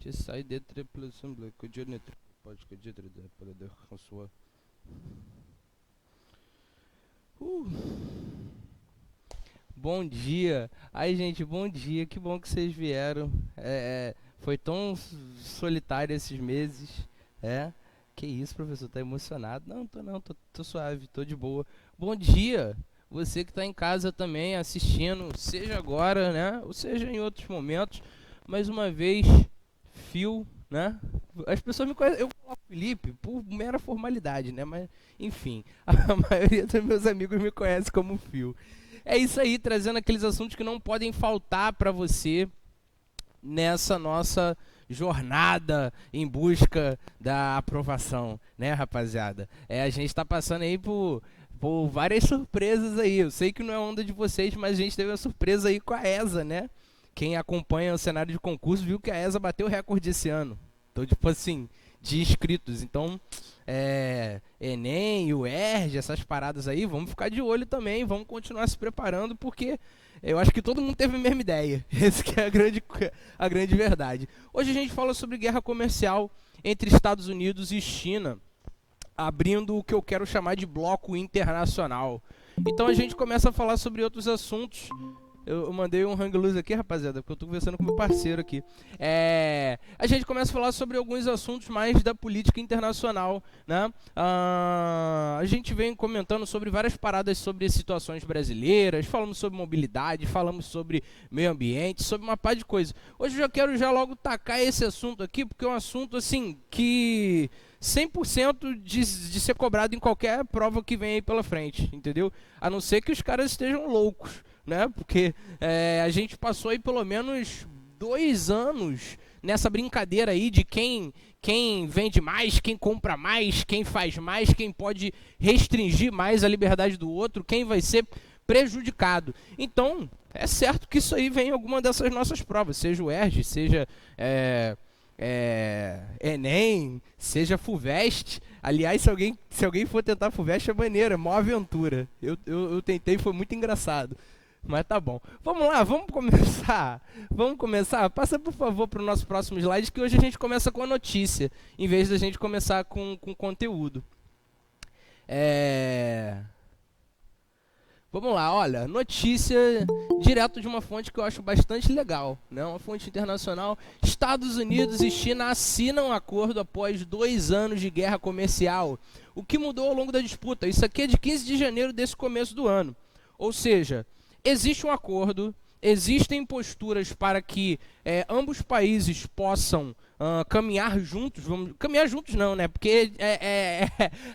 J'essaie d'être plus simple que Dieu ne pas que Dieu de François. Bom dia. Ai, gente, bom dia. Que bom que vocês vieram. Foi tão solitário esses meses. É. Que isso, professor? Tá emocionado? Não, tô suave, tô de boa. Bom dia. Você que tá em casa também assistindo, seja agora, né? Ou seja em outros momentos. Mais uma vez, Fio, né? As pessoas me conhecem, eu falo Felipe por mera formalidade, né? Mas, enfim, a maioria dos meus amigos me conhece como Fio. É isso aí, trazendo aqueles assuntos que não podem faltar para você nessa nossa jornada em busca da aprovação, né, rapaziada? A gente tá passando aí por várias surpresas aí. Eu sei que não é onda de vocês, mas a gente teve uma surpresa aí com a ESA, né? Quem acompanha o cenário de concurso viu que a ESA bateu o recorde esse ano. Então, tipo assim, de inscritos. Então, Enem, UERJ, essas paradas aí, vamos ficar de olho também, vamos continuar se preparando, porque eu acho que todo mundo teve a mesma ideia. Essa que é a grande verdade. Hoje a gente fala sobre guerra comercial entre Estados Unidos e China, abrindo o que eu quero chamar de bloco internacional. Então a gente começa a falar sobre outros assuntos. Eu mandei um hang loose aqui, rapaziada, porque eu tô conversando com meu parceiro aqui. A gente começa a falar sobre alguns assuntos mais da política internacional, né? A gente vem comentando sobre várias paradas sobre situações brasileiras, falamos sobre mobilidade, falamos sobre meio ambiente, sobre uma par de coisas. Hoje eu já quero logo tacar esse assunto aqui, porque é um assunto, assim, que 100% de ser cobrado em qualquer prova que vem aí pela frente, entendeu? A não ser que os caras estejam loucos, né? Porque a gente passou aí pelo menos 2 anos nessa brincadeira aí de quem vende mais, quem compra mais, quem faz mais, quem pode restringir mais a liberdade do outro, quem vai ser prejudicado. Então, é certo que isso aí vem em alguma dessas nossas provas, seja o ERJ, seja Enem, seja FUVEST. Aliás, se alguém for tentar FUVEST, é maneiro, é mó aventura. Eu tentei, foi muito engraçado. Mas tá bom. Vamos lá, vamos começar. Vamos começar? Passa, por favor, para o nosso próximo slide, que hoje a gente começa com a notícia, em vez da gente começar com conteúdo. Vamos lá, olha, notícia direto de uma fonte que eu acho bastante legal, né? Uma fonte internacional. Estados Unidos e China assinam acordo após 2 anos de guerra comercial. O que mudou ao longo da disputa? Isso aqui é de 15 de janeiro desse começo do ano. Ou seja, existe um acordo, existem posturas para que ambos países possam caminhar juntos. Caminhar juntos não, né? Porque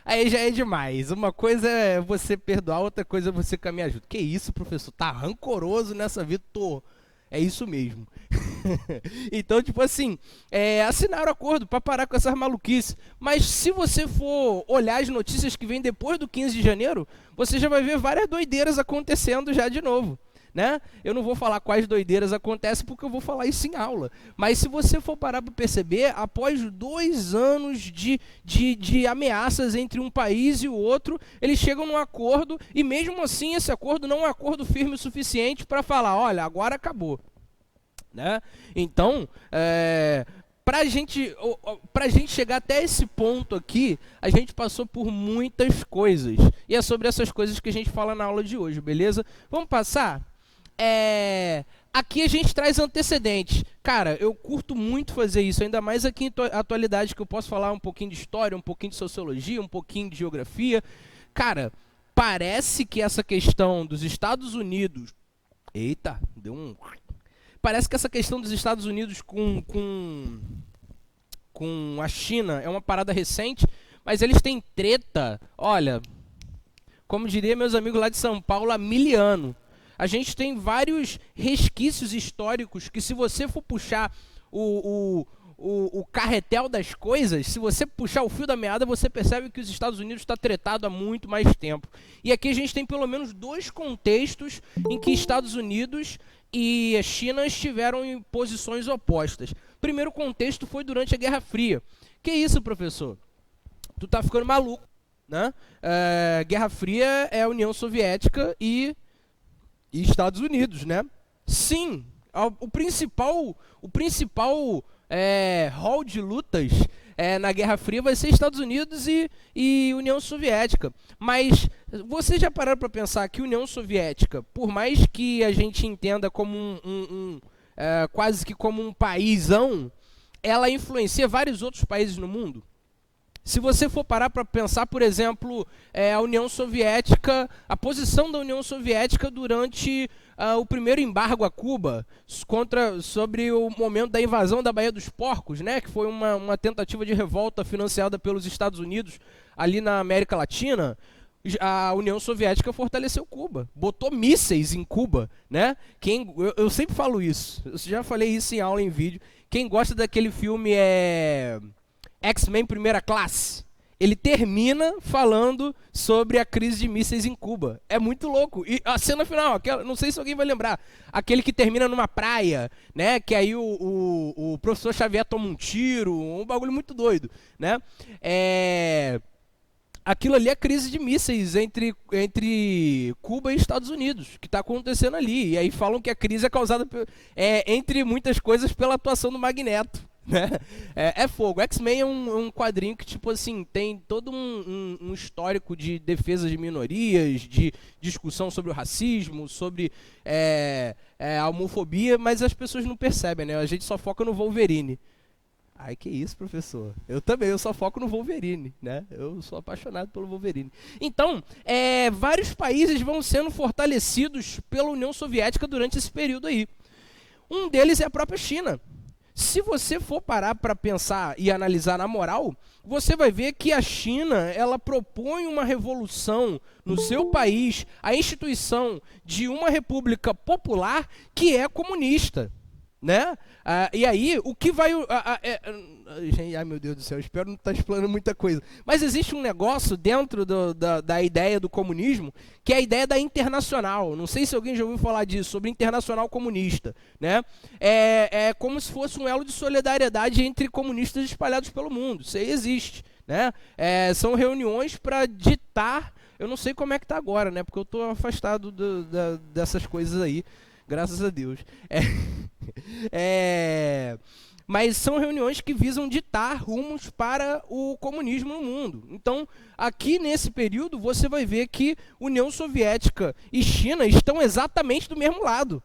aí já é demais. Uma coisa é você perdoar, outra coisa é você caminhar junto. Que isso, professor? Tá rancoroso nessa vida? Tô. É isso mesmo. Então, tipo assim, assinaram acordo para parar com essas maluquices. Mas se você for olhar as notícias que vêm depois do 15 de janeiro, você já vai ver várias doideiras acontecendo já de novo, né? Eu não vou falar quais doideiras acontecem porque eu vou falar isso em aula. Mas se você for parar para perceber, após 2 anos de ameaças entre um país e o outro, eles chegam num acordo e mesmo assim esse acordo não é um acordo firme o suficiente para falar, olha, agora acabou, né? Então, pra gente chegar até esse ponto aqui, a gente passou por muitas coisas. E é sobre essas coisas que a gente fala na aula de hoje, beleza? Vamos passar? Aqui a gente traz antecedentes. Cara, eu curto muito fazer isso, ainda mais aqui em atualidade, que eu posso falar um pouquinho de história, um pouquinho de sociologia, um pouquinho de geografia. Cara, parece que essa questão dos Estados Unidos... Eita, deu um... Parece que essa questão dos Estados Unidos com a China é uma parada recente, mas eles têm treta, olha, como diria meus amigos lá de São Paulo, há 1000 anos. A gente tem vários resquícios históricos que, se você for puxar o carretel das coisas, se você puxar o fio da meada, você percebe que os Estados Unidos está tretado há muito mais tempo. E aqui a gente tem pelo menos 2 contextos em que Estados Unidos e a China estiveram em posições opostas. Primeiro contexto foi durante a Guerra Fria. Que isso, professor? Tu tá ficando maluco, né? Guerra Fria é a União Soviética e Estados Unidos, né? Sim, o principal hall de lutas na Guerra Fria vai ser Estados Unidos e União Soviética. Mas vocês já pararam para pensar que União Soviética, por mais que a gente entenda como quase que como um paísão, ela influencia vários outros países no mundo? Se você for parar para pensar, por exemplo, a União Soviética, a posição da União Soviética durante o primeiro embargo a Cuba, sobre o momento da invasão da Baía dos Porcos, né, que foi uma tentativa de revolta financiada pelos Estados Unidos ali na América Latina, a União Soviética fortaleceu Cuba, botou mísseis em Cuba, né? Eu sempre falo isso, eu já falei isso em aula, em vídeo. Quem gosta daquele filme X-Men Primeira Classe, ele termina falando sobre a crise de mísseis em Cuba. É muito louco. E a cena final, não sei se alguém vai lembrar, aquele que termina numa praia, né? Que aí o professor Xavier toma um tiro, um bagulho muito doido, né? Aquilo ali é crise de mísseis entre Cuba e Estados Unidos, que está acontecendo ali. E aí falam que a crise é causada, entre muitas coisas, pela atuação do Magneto. Né? É fogo. X-Men é um quadrinho que, tipo assim, tem todo um histórico de defesa de minorias, de discussão sobre o racismo, sobre a homofobia, mas as pessoas não percebem, né? A gente só foca no Wolverine. Ai, que isso, professor. Eu só foco no Wolverine, né? Eu sou apaixonado pelo Wolverine. Então, vários países vão sendo fortalecidos pela União Soviética durante esse período aí. Um deles é a própria China. Se você for parar para pensar e analisar na moral, você vai ver que a China, ela propõe uma revolução no seu país, a instituição de uma república popular que é comunista, né? E aí, o que vai... Gente, ai meu Deus do céu, espero não estar explanando muita coisa. Mas existe um negócio dentro da ideia do comunismo, que é a ideia da internacional. Não sei se alguém já ouviu falar disso, sobre internacional comunista, né? É como se fosse um elo de solidariedade entre comunistas espalhados pelo mundo. Isso aí existe, né? São reuniões para ditar... Eu não sei como é que está agora, né? Porque eu estou afastado dessas coisas aí, graças a Deus. Mas são reuniões que visam ditar rumos para o comunismo no mundo. Então, aqui nesse período, você vai ver que União Soviética e China estão exatamente do mesmo lado.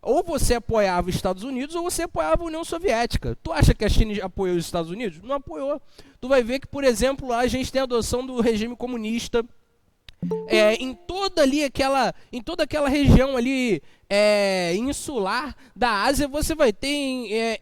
Ou você apoiava os Estados Unidos, ou você apoiava a União Soviética. Tu acha que a China apoiou os Estados Unidos? Não apoiou. Tu vai ver que, por exemplo, lá a gente tem a adoção do regime comunista. Em toda aquela região ali insular da Ásia, você vai ter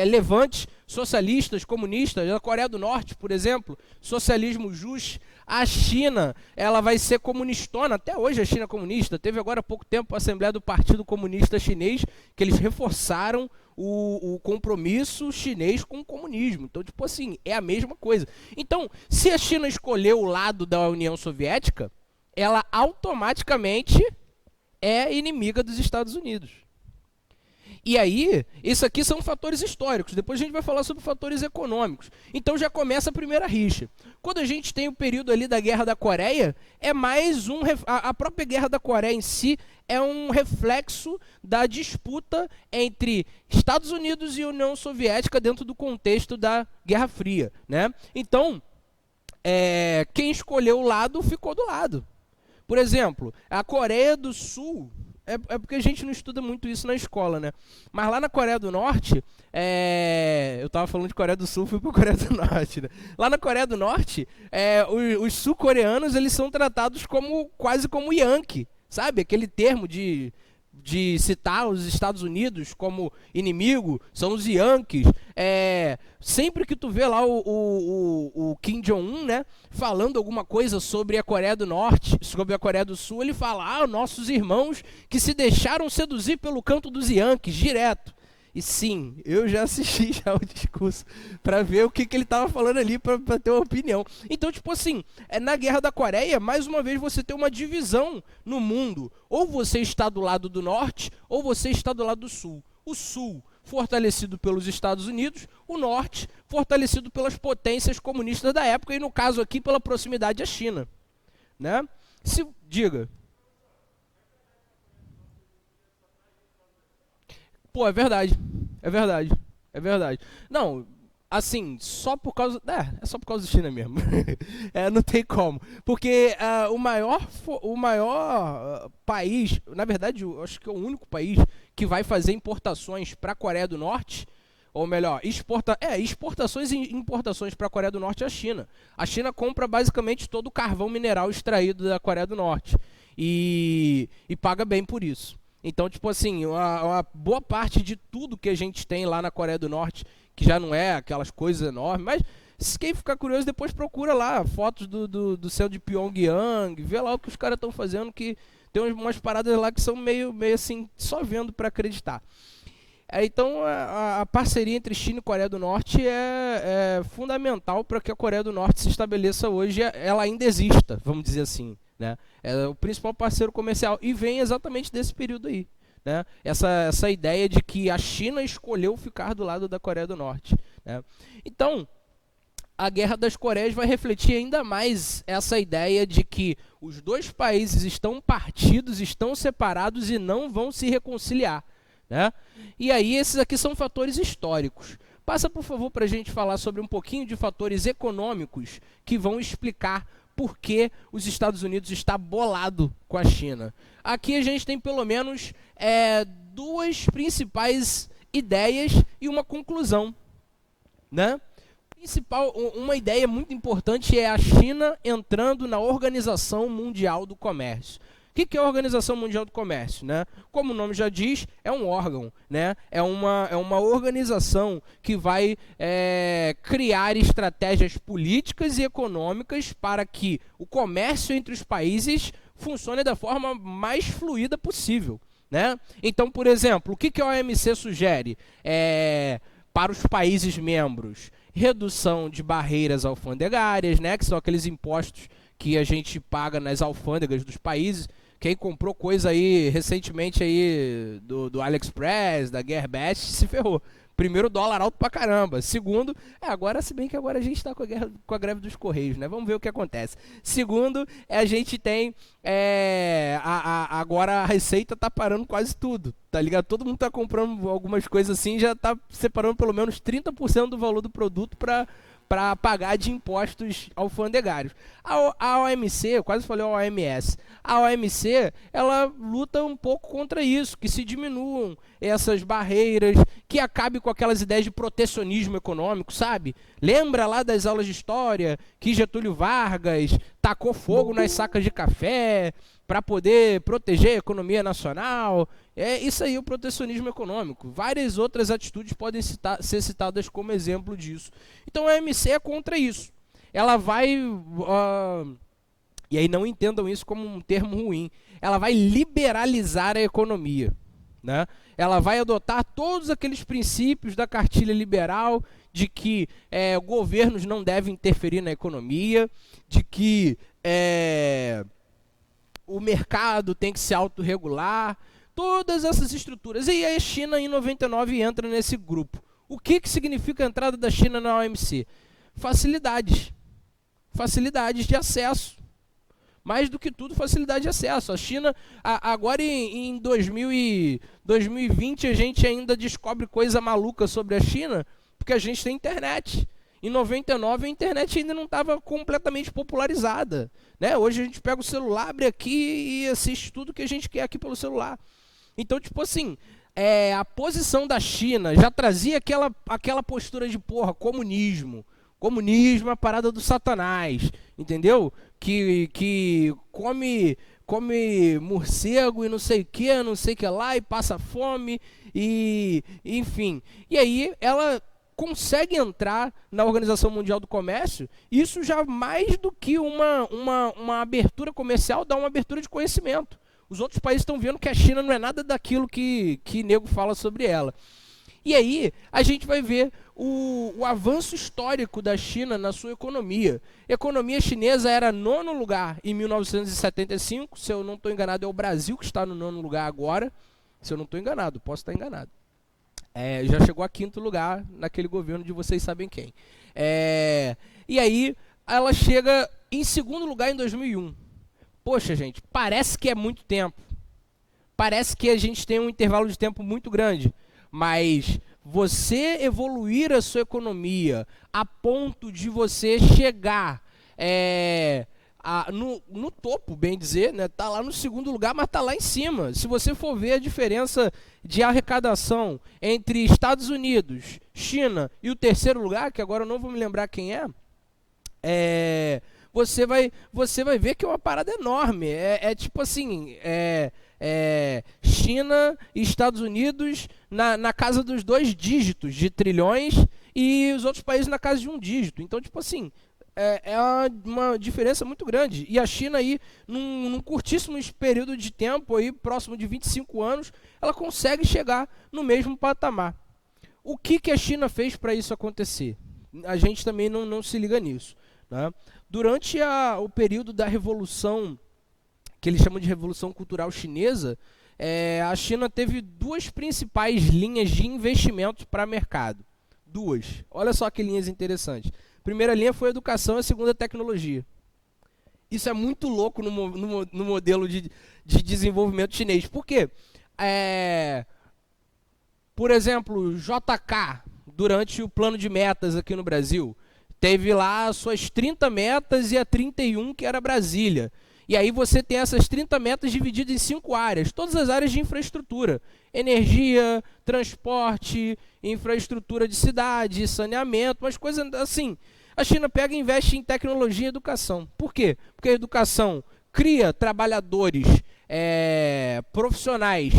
levantes socialistas, comunistas. Na Coreia do Norte, por exemplo, socialismo justo. A China, ela vai ser comunistona, até hoje a China é comunista. Teve agora há pouco tempo a Assembleia do Partido Comunista Chinês, que eles reforçaram o compromisso chinês com o comunismo. Então, tipo assim, é a mesma coisa. Então, se a China escolher o lado da União Soviética, ela automaticamente é inimiga dos Estados Unidos. E aí, isso aqui são fatores históricos. Depois a gente vai falar sobre fatores econômicos. Então já começa a primeira rixa. Quando a gente tem o período ali da Guerra da Coreia, é mais a própria Guerra da Coreia em si é um reflexo da disputa entre Estados Unidos e União Soviética dentro do contexto da Guerra Fria, né? Então, quem escolheu o lado ficou do lado. Por exemplo, a Coreia do Sul... É porque a gente não estuda muito isso na escola, né? Mas lá na Coreia do Norte, eu tava falando de Coreia do Sul, fui pra Coreia do Norte, né? Lá na Coreia do Norte, os sul-coreanos, eles são tratados quase como Yankee, sabe? Aquele termo de citar os Estados Unidos como inimigo, são os Yankees. Sempre que tu vê lá o Kim Jong-un, né, falando alguma coisa sobre a Coreia do Norte, sobre a Coreia do Sul, ele fala, nossos irmãos que se deixaram seduzir pelo canto dos Yankees, direto. E sim, eu já assisti já o discurso para ver o que ele estava falando ali, para ter uma opinião. Então, tipo assim, na Guerra da Coreia, mais uma vez você tem uma divisão no mundo. Ou você está do lado do norte, ou você está do lado do sul. O sul fortalecido pelos Estados Unidos, o norte fortalecido pelas potências comunistas da época, e no caso aqui pela proximidade à China, né? Diga. Pô, é verdade. É verdade. Não, assim, só por causa. É só por causa da China mesmo. Não tem como. Porque o maior país, na verdade, eu acho que é o único país que vai fazer importações para a Coreia do Norte, ou melhor, exportações e importações para a Coreia do Norte é a China. A China compra basicamente todo o carvão mineral extraído da Coreia do Norte e paga bem por isso. Então, tipo assim, uma boa parte de tudo que a gente tem lá na Coreia do Norte, que já não é aquelas coisas enormes, mas se quem ficar curioso, depois procura lá fotos do céu de Pyongyang, vê lá o que os caras estão fazendo, que tem umas paradas lá que são meio assim, só vendo para acreditar. Então, a parceria entre China e Coreia do Norte é fundamental para que a Coreia do Norte se estabeleça hoje, ela ainda exista, vamos dizer assim, né? É o principal parceiro comercial e vem exatamente desse período aí, né? Essa ideia de que a China escolheu ficar do lado da Coreia do Norte, né? Então, a Guerra das Coreias vai refletir ainda mais essa ideia de que os dois países estão partidos, estão separados e não vão se reconciliar, né? E aí esses aqui são fatores históricos. Passa, por favor, para a gente falar sobre um pouquinho de fatores econômicos que vão explicar por que os Estados Unidos está bolado com a China. Aqui a gente tem pelo menos duas principais ideias e uma conclusão, né? Uma ideia muito importante é a China entrando na Organização Mundial do Comércio. O que é a Organização Mundial do Comércio, né? Como o nome já diz, é um órgão, né? É uma organização que vai criar estratégias políticas e econômicas para que o comércio entre os países funcione da forma mais fluida possível, né? Então, por exemplo, o que a OMC sugere para os países membros? Redução de barreiras alfandegárias, né? Que são aqueles impostos que a gente paga nas alfândegas dos países. Quem comprou coisa aí recentemente aí do AliExpress, da Gearbest, se ferrou. Primeiro, dólar alto pra caramba. Segundo, agora, se bem que agora a gente está com a greve dos Correios, né? Vamos ver o que acontece. Segundo, a gente tem agora a Receita tá parando quase tudo, tá ligado? Todo mundo tá comprando algumas coisas assim, já tá separando pelo menos 30% do valor do produto para pagar de impostos alfandegários. A OMC, eu quase falei a OMS, a OMC, ela luta um pouco contra isso, que se diminuam essas barreiras, que acabe com aquelas ideias de protecionismo econômico, sabe? Lembra lá das aulas de história que Getúlio Vargas tacou fogo nas sacas de café para poder proteger a economia nacional? É isso aí, o protecionismo econômico. Várias outras atitudes podem ser citadas como exemplo disso. Então a OMC é contra isso. Ela vai, e aí não entendam isso como um termo ruim, ela vai liberalizar a economia, né? Ela vai adotar todos aqueles princípios da cartilha liberal, de que governos não devem interferir na economia, de que o mercado tem que se autorregular, todas essas estruturas. E aí a China, em 99, entra nesse grupo. O que significa a entrada da China na OMC? Facilidades. Facilidades de acesso. Mais do que tudo, facilidade de acesso. A China, agora em 2020, a gente ainda descobre coisa maluca sobre a China, porque a gente tem internet. Em 99, a internet ainda não estava completamente popularizada, né? Hoje a gente pega o celular, abre aqui e assiste tudo que a gente quer aqui pelo celular. Então, tipo assim, a posição da China já trazia aquela postura de, comunismo. Comunismo é a parada do Satanás, entendeu? Que come morcego e não sei o que lá, e passa fome, e enfim. E aí ela consegue entrar na Organização Mundial do Comércio, isso já mais do que uma abertura comercial, dá uma abertura de conhecimento. Os outros países estão vendo que a China não é nada daquilo que nego fala sobre ela. E aí a gente vai ver o avanço histórico da China na sua economia. A economia chinesa era 9º lugar em 1975, se eu não estou enganado é o Brasil que está no 9º lugar agora, se eu não estou enganado, posso estar enganado. Já chegou a 5º lugar naquele governo de vocês sabem quem. E aí ela chega em 2º lugar em 2001. Poxa, gente, parece que é muito tempo. Parece que a gente tem um intervalo de tempo muito grande. Mas você evoluir a sua economia a ponto de você chegar no topo, bem dizer, né? Tá lá no segundo lugar, mas tá lá em cima. Se você for ver a diferença de arrecadação entre Estados Unidos, China e o terceiro lugar, que agora eu não vou me lembrar quem você vai ver que é uma parada enorme. Tipo assim, China e Estados Unidos na casa dos 2 dígitos de trilhões e os outros países na casa de 1 dígito. Então, tipo assim, é uma diferença muito grande. E a China aí, num curtíssimo período de tempo, aí, próximo de 25 anos, ela consegue chegar no mesmo patamar. O que a China fez para isso acontecer? A gente também não se liga nisso, né? Durante o período da Revolução, que eles chamam de Revolução Cultural Chinesa, a China teve 2 principais linhas de investimento para mercado. 2. Olha só que linhas interessantes. A primeira linha foi a educação, a segunda a tecnologia. Isso é muito louco no modelo de desenvolvimento chinês. Por quê? Por exemplo, JK, durante o plano de metas aqui no Brasil, teve lá as suas 30 metas e a 31 que era Brasília. E aí você tem essas 30 metas divididas em 5 áreas, todas as áreas de infraestrutura. Energia, transporte, infraestrutura de cidade, saneamento, umas coisas assim. A China pega e investe em tecnologia e educação. Por quê? Porque a educação cria trabalhadores profissionais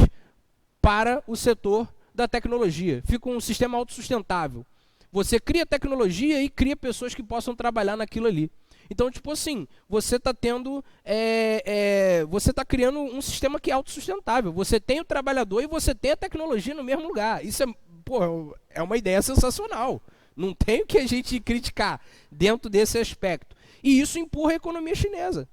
para o setor da tecnologia. Fica um sistema autossustentável. Você cria tecnologia e cria pessoas que possam trabalhar naquilo ali. Então, tipo assim, você está tendo, você está criando um sistema que é autossustentável. Você tem o trabalhador e você tem a tecnologia no mesmo lugar. Isso é uma ideia sensacional. Não tem o que a gente criticar dentro desse aspecto. E isso empurra a economia chinesa.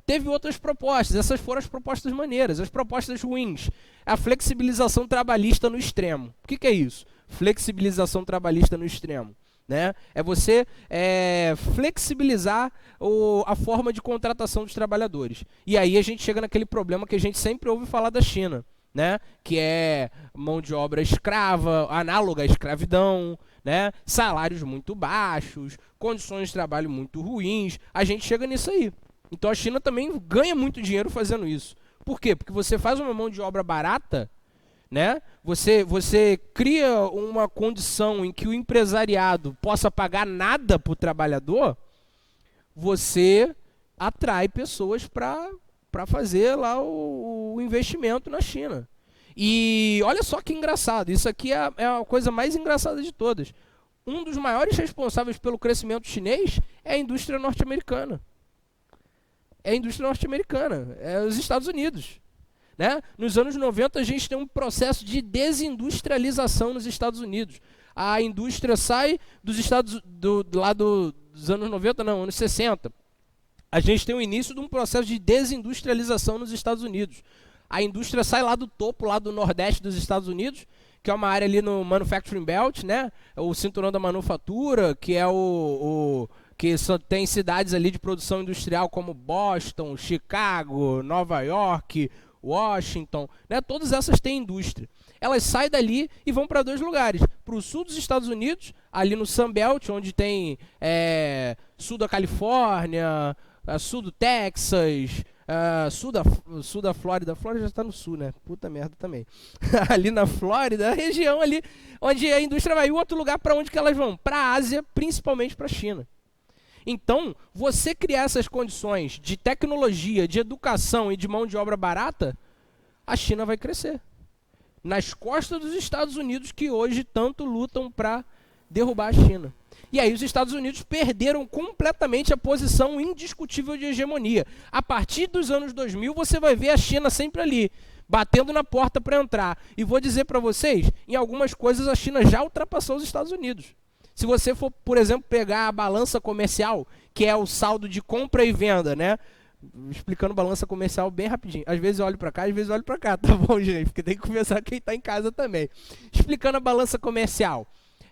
Teve outras propostas, essas foram as propostas maneiras. As propostas ruins, a flexibilização trabalhista no extremo. O que é isso? Flexibilização trabalhista no extremo, né? É você flexibilizar a forma de contratação dos trabalhadores. E aí a gente chega naquele problema que a gente sempre ouve falar da China, né? Que é mão de obra escrava, análoga à escravidão, né? Salários muito baixos, condições de trabalho muito ruins. A gente chega nisso aí. Então a China também ganha muito dinheiro fazendo isso. Por quê? Porque você faz uma mão de obra barata, né? Você cria uma condição em que o empresariado possa pagar nada para o trabalhador, você atrai pessoas para fazer lá o investimento na China. E olha só que engraçado, isso aqui é a coisa mais engraçada de todas. Um dos maiores responsáveis pelo crescimento chinês é a indústria norte-americana. É os Estados Unidos. Né? Nos anos 90 a gente tem um processo de desindustrialização nos Estados Unidos. A indústria sai dos dos anos 90, não, anos 60. A gente tem o início de um processo de desindustrialização nos Estados Unidos. A indústria sai lá do topo, lá do nordeste dos Estados Unidos, que é uma área ali no Manufacturing Belt, né? O cinturão da manufatura, que é que só tem cidades ali de produção industrial como Boston, Chicago, Nova York, Washington, né? Todas essas têm indústria. Elas saem dali e vão para 2 lugares. Para o sul dos Estados Unidos, ali no Sun Belt, onde tem sul da Califórnia, sul do Texas, sul da Flórida. A Flórida já está no sul, né? Puta merda também. Ali na Flórida, a região ali onde a indústria vai. E o outro lugar para onde que elas vão? Para a Ásia, principalmente para a China. Então, você criar essas condições de tecnologia, de educação e de mão de obra barata, a China vai crescer. Nas costas dos Estados Unidos, que hoje tanto lutam para derrubar a China. E aí os Estados Unidos perderam completamente a posição indiscutível de hegemonia. A partir dos anos 2000, você vai ver a China sempre ali, batendo na porta para entrar. E vou dizer para vocês, em algumas coisas a China já ultrapassou os Estados Unidos. Se você for, por exemplo, pegar a balança comercial, que é o saldo de compra e venda, né? Explicando balança comercial bem rapidinho. Às vezes eu olho para cá, às vezes eu olho para cá, tá bom, gente? Porque tem que conversar quem está em casa também. Explicando a balança comercial.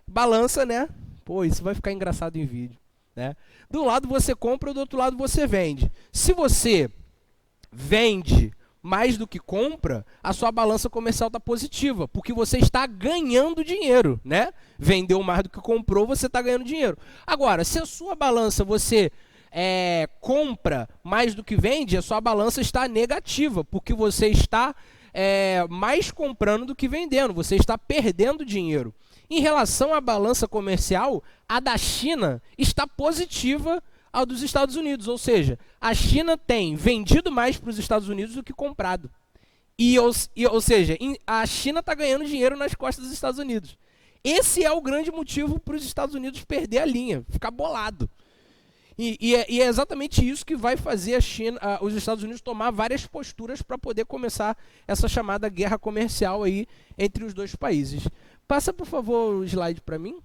Balança, né? Pô, isso vai ficar engraçado em vídeo, né? Do lado você compra, do outro lado você vende. Se você vende mais do que compra, a sua balança comercial está positiva, porque você está ganhando dinheiro, né? Vendeu mais do que comprou, você está ganhando dinheiro. Agora, se a sua balança você compra mais do que vende, a sua balança está negativa, porque você está mais comprando do que vendendo, você está perdendo dinheiro. Em relação à balança comercial, a da China está positiva ao dos Estados Unidos, ou seja, a China tem vendido mais para os Estados Unidos do que comprado. Ou seja, a China está ganhando dinheiro nas costas dos Estados Unidos. Esse é o grande motivo para os Estados Unidos perder a linha, ficar bolado. E é exatamente isso que vai fazer os Estados Unidos tomar várias posturas para poder começar essa chamada guerra comercial aí entre os dois países. Passa, por favor, o slide para mim.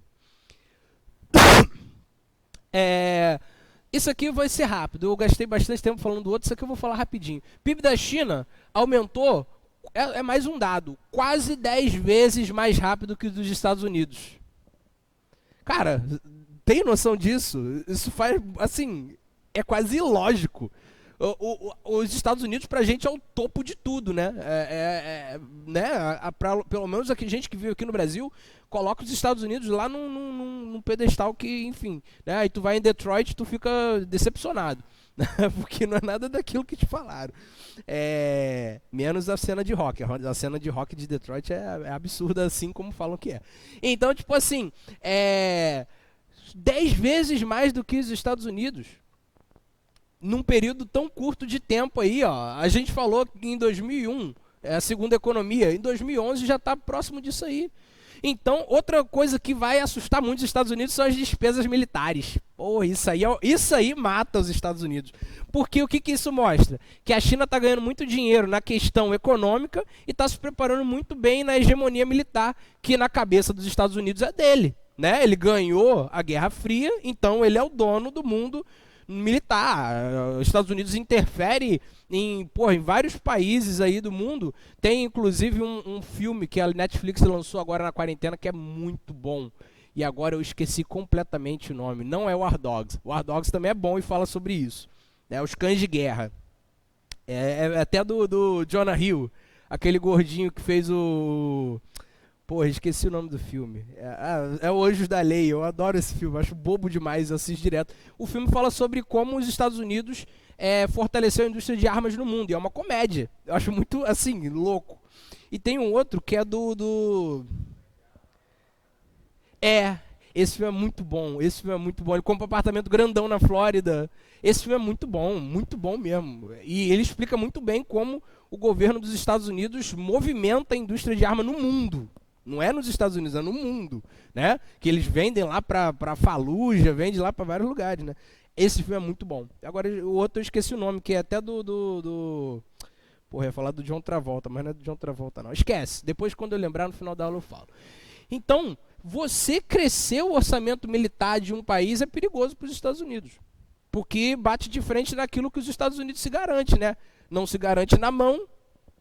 Isso aqui vai ser rápido. Eu gastei bastante tempo falando do outro, isso aqui eu vou falar rapidinho. PIB da China aumentou, é mais um dado, quase 10 vezes mais rápido que o dos Estados Unidos. Cara, tem noção disso? Isso faz, assim, é quase ilógico. Os Estados Unidos, pra gente, é o topo de tudo, né? Pelo menos a gente que vive aqui no Brasil, coloca os Estados Unidos lá num pedestal que, enfim, né? Aí tu vai em Detroit, tu fica decepcionado, porque não é nada daquilo que te falaram. Menos a cena de rock. A cena de rock de Detroit é absurda, assim como falam que é. Então, tipo assim, 10 vezes mais do que os Estados Unidos. Num período tão curto de tempo aí, ó. A gente falou que em 2001 é a segunda economia, em 2011 já está próximo disso aí. Então, outra coisa que vai assustar muito os Estados Unidos são as despesas militares. Pô, isso aí mata os Estados Unidos. Porque o que isso mostra? Que a China está ganhando muito dinheiro na questão econômica e está se preparando muito bem na hegemonia militar, que na cabeça dos Estados Unidos é dele, né? Ele ganhou a Guerra Fria, então ele é o dono do mundo militar. Os Estados Unidos interfere em vários países aí do mundo. Tem inclusive um filme que a Netflix lançou agora na quarentena que é muito bom. E agora eu esqueci completamente o nome. Não é War Dogs. War Dogs também é bom e fala sobre isso. Os Cães de Guerra. É até do Jonah Hill. Aquele gordinho que fez o... Porra, esqueci o nome do filme. É o Anjos da Lei. Eu adoro esse filme, acho bobo demais, eu assisto direto. O filme fala sobre como os Estados Unidos fortaleceu a indústria de armas no mundo. E é uma comédia. Eu acho muito, assim, louco. E tem um outro que é esse filme é muito bom. Esse filme é muito bom. Ele compra um apartamento grandão na Flórida. Esse filme é muito bom mesmo. E ele explica muito bem como o governo dos Estados Unidos movimenta a indústria de arma no mundo. Não é nos Estados Unidos, é no mundo, né? Que eles vendem lá pra Fallujah, vendem lá pra vários lugares, né? Esse filme é muito bom. Agora, o outro eu esqueci o nome, que é até Porra, eu ia falar do John Travolta, mas não é do John Travolta, não. Esquece. Depois, quando eu lembrar, no final da aula eu falo. Então, você crescer o orçamento militar de um país é perigoso para os Estados Unidos. Porque bate de frente naquilo que os Estados Unidos se garante, né? Não se garante na mão,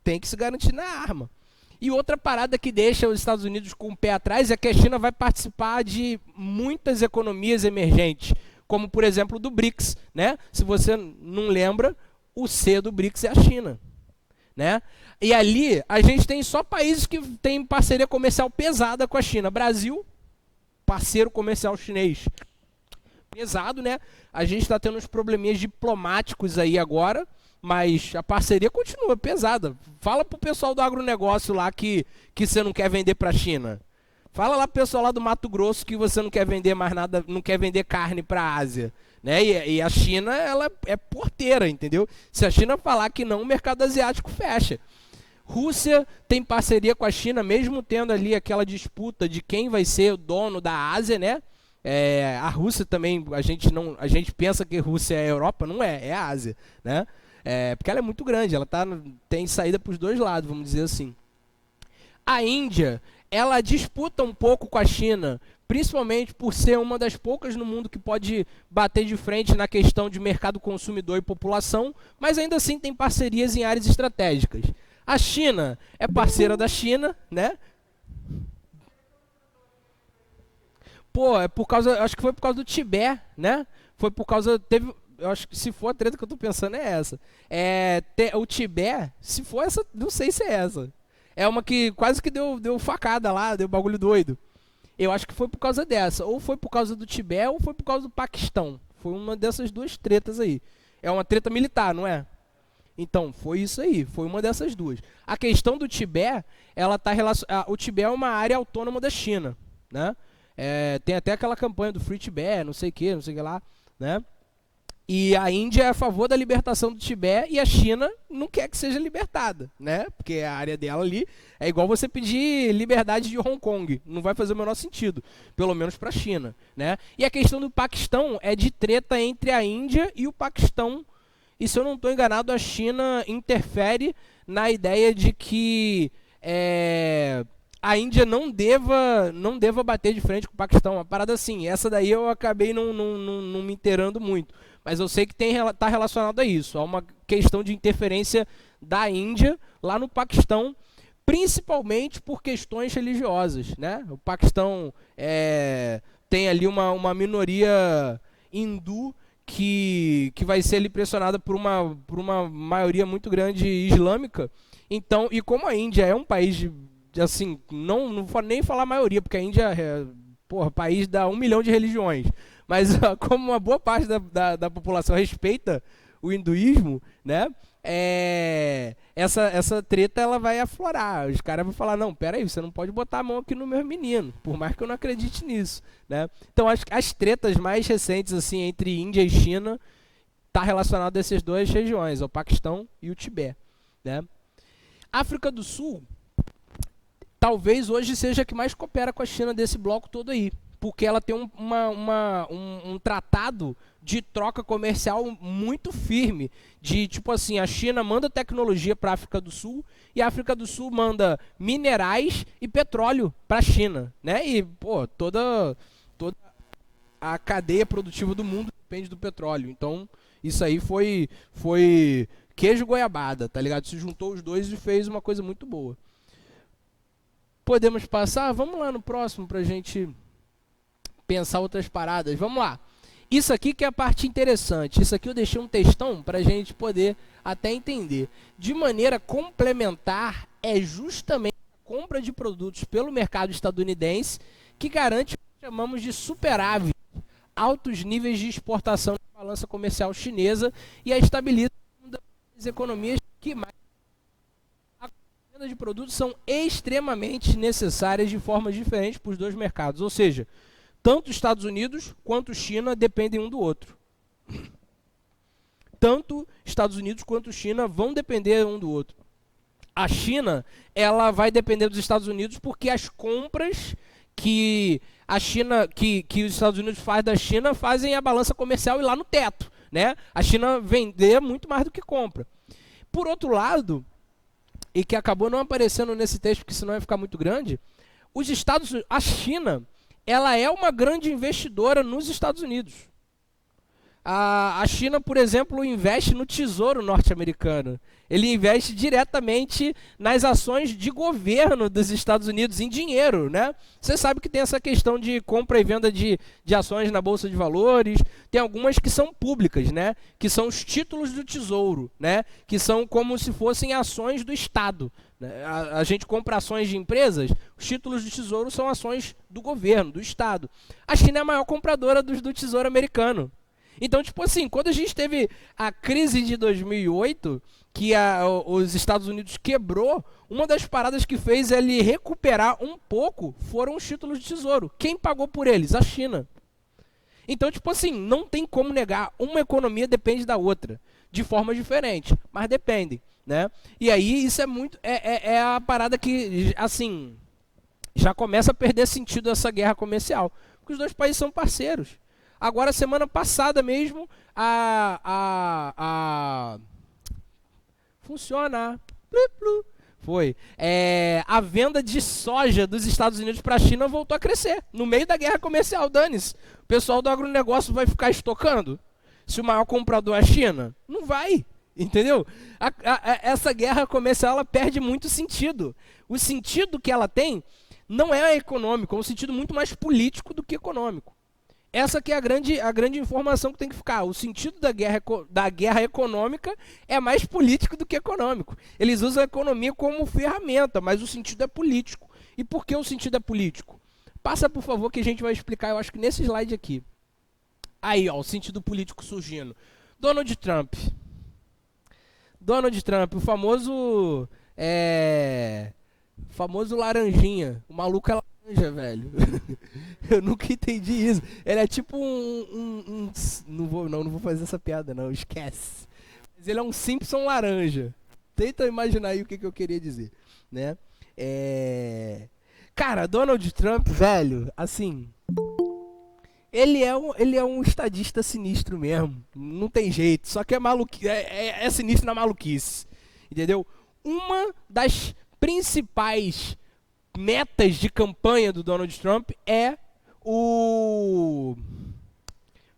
tem que se garantir na arma. E outra parada que deixa os Estados Unidos com o pé atrás é que a China vai participar de muitas economias emergentes, como, por exemplo, do BRICS, né? Se você não lembra, o C do BRICS é a China, né? E ali, a gente tem só países que têm parceria comercial pesada com a China. Brasil, parceiro comercial chinês. Pesado, né? A gente está tendo uns probleminhas diplomáticos aí agora, mas a parceria continua pesada. Fala pro pessoal do agronegócio lá que você não quer vender para a China. Fala lá pro pessoal lá do Mato Grosso que você não quer vender mais nada, não quer vender carne para a Ásia, né? E a China, ela é porteira, entendeu? Se a China falar que não, o mercado asiático fecha. Rússia tem parceria com a China, mesmo tendo ali aquela disputa de quem vai ser o dono da Ásia, né? A Rússia também, a gente pensa que a Rússia é a Europa, não é a Ásia, né? Porque ela é muito grande, ela tem saída para os dois lados, vamos dizer assim. A Índia, ela disputa um pouco com a China, principalmente por ser uma das poucas no mundo que pode bater de frente na questão de mercado consumidor e população, mas ainda assim tem parcerias em áreas estratégicas. A China é parceira da China, né? Pô, acho que foi por causa do Tibete, né? Foi por causa, eu acho que se for a treta que eu tô pensando é essa. O Tibete, se for essa, não sei se é essa. É uma que quase que deu facada lá, deu bagulho doido. Eu acho que foi por causa dessa. Ou foi por causa do Tibete, ou foi por causa do Paquistão. Foi uma dessas duas tretas aí. É uma treta militar, não é? Então, foi isso aí. Foi uma dessas duas. A questão do Tibete, ela tá o Tibete é uma área autônoma da China, né? Tem até aquela campanha do Free Tibete, não sei o que lá, né? E a Índia é a favor da libertação do Tibete e a China não quer que seja libertada, né? Porque a área dela ali é igual você pedir liberdade de Hong Kong. Não vai fazer o menor sentido, pelo menos para a China, né? E a questão do Paquistão é de treta entre a Índia e o Paquistão. E se eu não estou enganado, a China interfere na ideia de que a Índia não deva bater de frente com o Paquistão. Uma parada assim. Essa daí eu acabei não me inteirando muito. Mas eu sei que está relacionado a isso. A uma questão de interferência da Índia lá no Paquistão, principalmente por questões religiosas, né? O Paquistão tem ali uma minoria hindu que vai ser ali pressionada por uma maioria muito grande islâmica. Então, e como a Índia é um país assim, não vou nem falar maioria, porque a Índia país da 1 milhão de religiões. Mas como uma boa parte da população respeita o hinduísmo, né? Essa treta ela vai aflorar. Os caras vão falar, não, peraí, você não pode botar a mão aqui no meu menino, por mais que eu não acredite nisso, né? Então as tretas mais recentes assim entre Índia e China tá relacionado a essas duas regiões, o Paquistão e o Tibete, né? África do Sul talvez hoje seja a que mais coopera com a China desse bloco todo aí, porque ela tem um tratado de troca comercial muito firme, de tipo assim, a China manda tecnologia para a África do Sul e a África do Sul manda minerais e petróleo para a China, né? E toda a cadeia produtiva do mundo depende do petróleo. Então, isso aí foi queijo goiabada, tá ligado? Se juntou os dois e fez uma coisa muito boa. Podemos passar? Vamos lá no próximo pra gente pensar outras paradas. Vamos lá. Isso aqui que é a parte interessante. Isso aqui eu deixei um textão para a gente poder até entender. De maneira complementar, é justamente a compra de produtos pelo mercado estadunidense que garante o que chamamos de superávit, altos níveis de exportação da balança comercial chinesa e a estabiliza uma das economias que mais de produtos são extremamente necessárias de formas diferentes para os dois mercados, ou seja, tanto Estados Unidos quanto China dependem um do outro. Tanto Estados Unidos quanto China vão depender um do outro. A China, ela vai depender dos Estados Unidos porque as compras que a China, que os Estados Unidos faz da China fazem a balança comercial ir lá no teto, né? A China vender muito mais do que compra. Por outro lado, e que acabou não aparecendo nesse texto, porque senão ia ficar muito grande, a China, ela é uma grande investidora nos Estados Unidos. A China, por exemplo, investe no Tesouro norte-americano. Ele investe diretamente nas ações de governo dos Estados Unidos, em dinheiro, né? Você sabe que tem essa questão de compra e venda de ações na Bolsa de Valores. Tem algumas que são públicas, né? Que são os títulos do Tesouro, né? Que são como se fossem ações do Estado. A gente compra ações de empresas, os títulos do Tesouro são ações do governo, do Estado. A China é a maior compradora do Tesouro americano. Então, tipo assim, quando a gente teve a crise de 2008, que os Estados Unidos quebrou, uma das paradas que fez ele recuperar um pouco foram os títulos de tesouro. Quem pagou por eles? A China. Então, tipo assim, não tem como negar, uma economia depende da outra, de forma diferente, mas dependem, né? E aí, isso é muito, é a parada que, assim, já começa a perder sentido essa guerra comercial, porque os dois países são parceiros. Agora, semana passada mesmo, funciona. Foi. A venda de soja dos Estados Unidos para a China voltou a crescer. No meio da guerra comercial, dane-se. O pessoal do agronegócio vai ficar estocando? Se o maior comprador é a China? Não vai. Entendeu? Essa guerra comercial ela perde muito sentido. O sentido que ela tem não é econômico, é um sentido muito mais político do que econômico. essa que é a grande informação que tem que ficar. O sentido da guerra econômica é mais político do que econômico. Eles usam a economia como ferramenta, mas o sentido é político. E por que o sentido é político? Passa, por favor, que a gente vai explicar, eu acho que nesse slide aqui. Aí, ó, o sentido político surgindo. Donald Trump. Donald Trump, o famoso laranjinha. O maluco é laranja, velho. Eu nunca entendi isso. Ele é tipo não vou fazer essa piada, não. Esquece. Mas ele é um Simpson laranja. Tenta imaginar aí o que eu queria dizer, né? Cara, Donald Trump, velho, assim... Ele é um estadista sinistro mesmo. Não tem jeito. Só que é sinistro na maluquice. Entendeu? Uma das principais metas de campanha do Donald Trump é o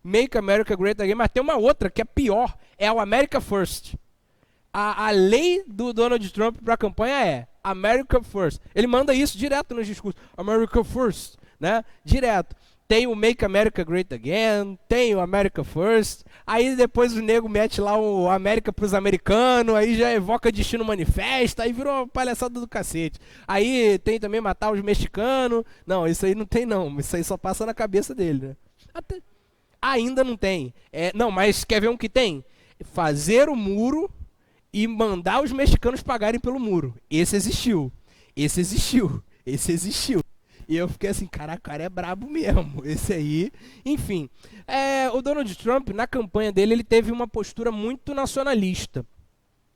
Make America Great Again. Mas tem uma outra que é pior. É o America First. A lei do Donald Trump para a campanha é America First. Ele manda isso direto nos discursos. America First. Né? Direto. Tem o Make America Great Again, tem o America First, aí depois o nego mete lá o América pros americanos, aí já evoca Destino Manifesto, aí vira uma palhaçada do cacete. Aí tem também matar os mexicanos, não, isso aí não tem não, isso aí só passa na cabeça dele, né? Ainda não tem. Não, mas quer ver um que tem? Fazer o muro e mandar os mexicanos pagarem pelo muro. Esse existiu. E eu fiquei assim, caraca, o cara é brabo mesmo, esse aí. Enfim, o Donald Trump, na campanha dele, ele teve uma postura muito nacionalista.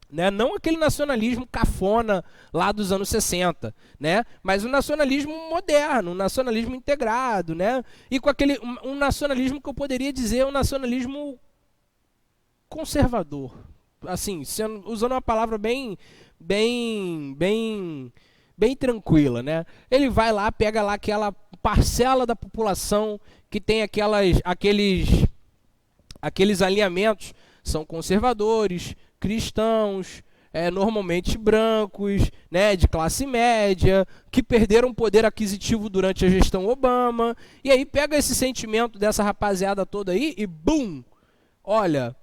Né? Não aquele nacionalismo cafona lá dos anos 60, né? Mas um nacionalismo moderno, um nacionalismo integrado, né? E com um nacionalismo que eu poderia dizer um nacionalismo conservador. Assim, usando uma palavra bem tranquila, né? Ele vai lá, pega lá aquela parcela da população que tem aqueles alinhamentos, são conservadores, cristãos, normalmente brancos, né, de classe média, que perderam poder aquisitivo durante a gestão Obama, e aí pega esse sentimento dessa rapaziada toda aí e bum! Olha,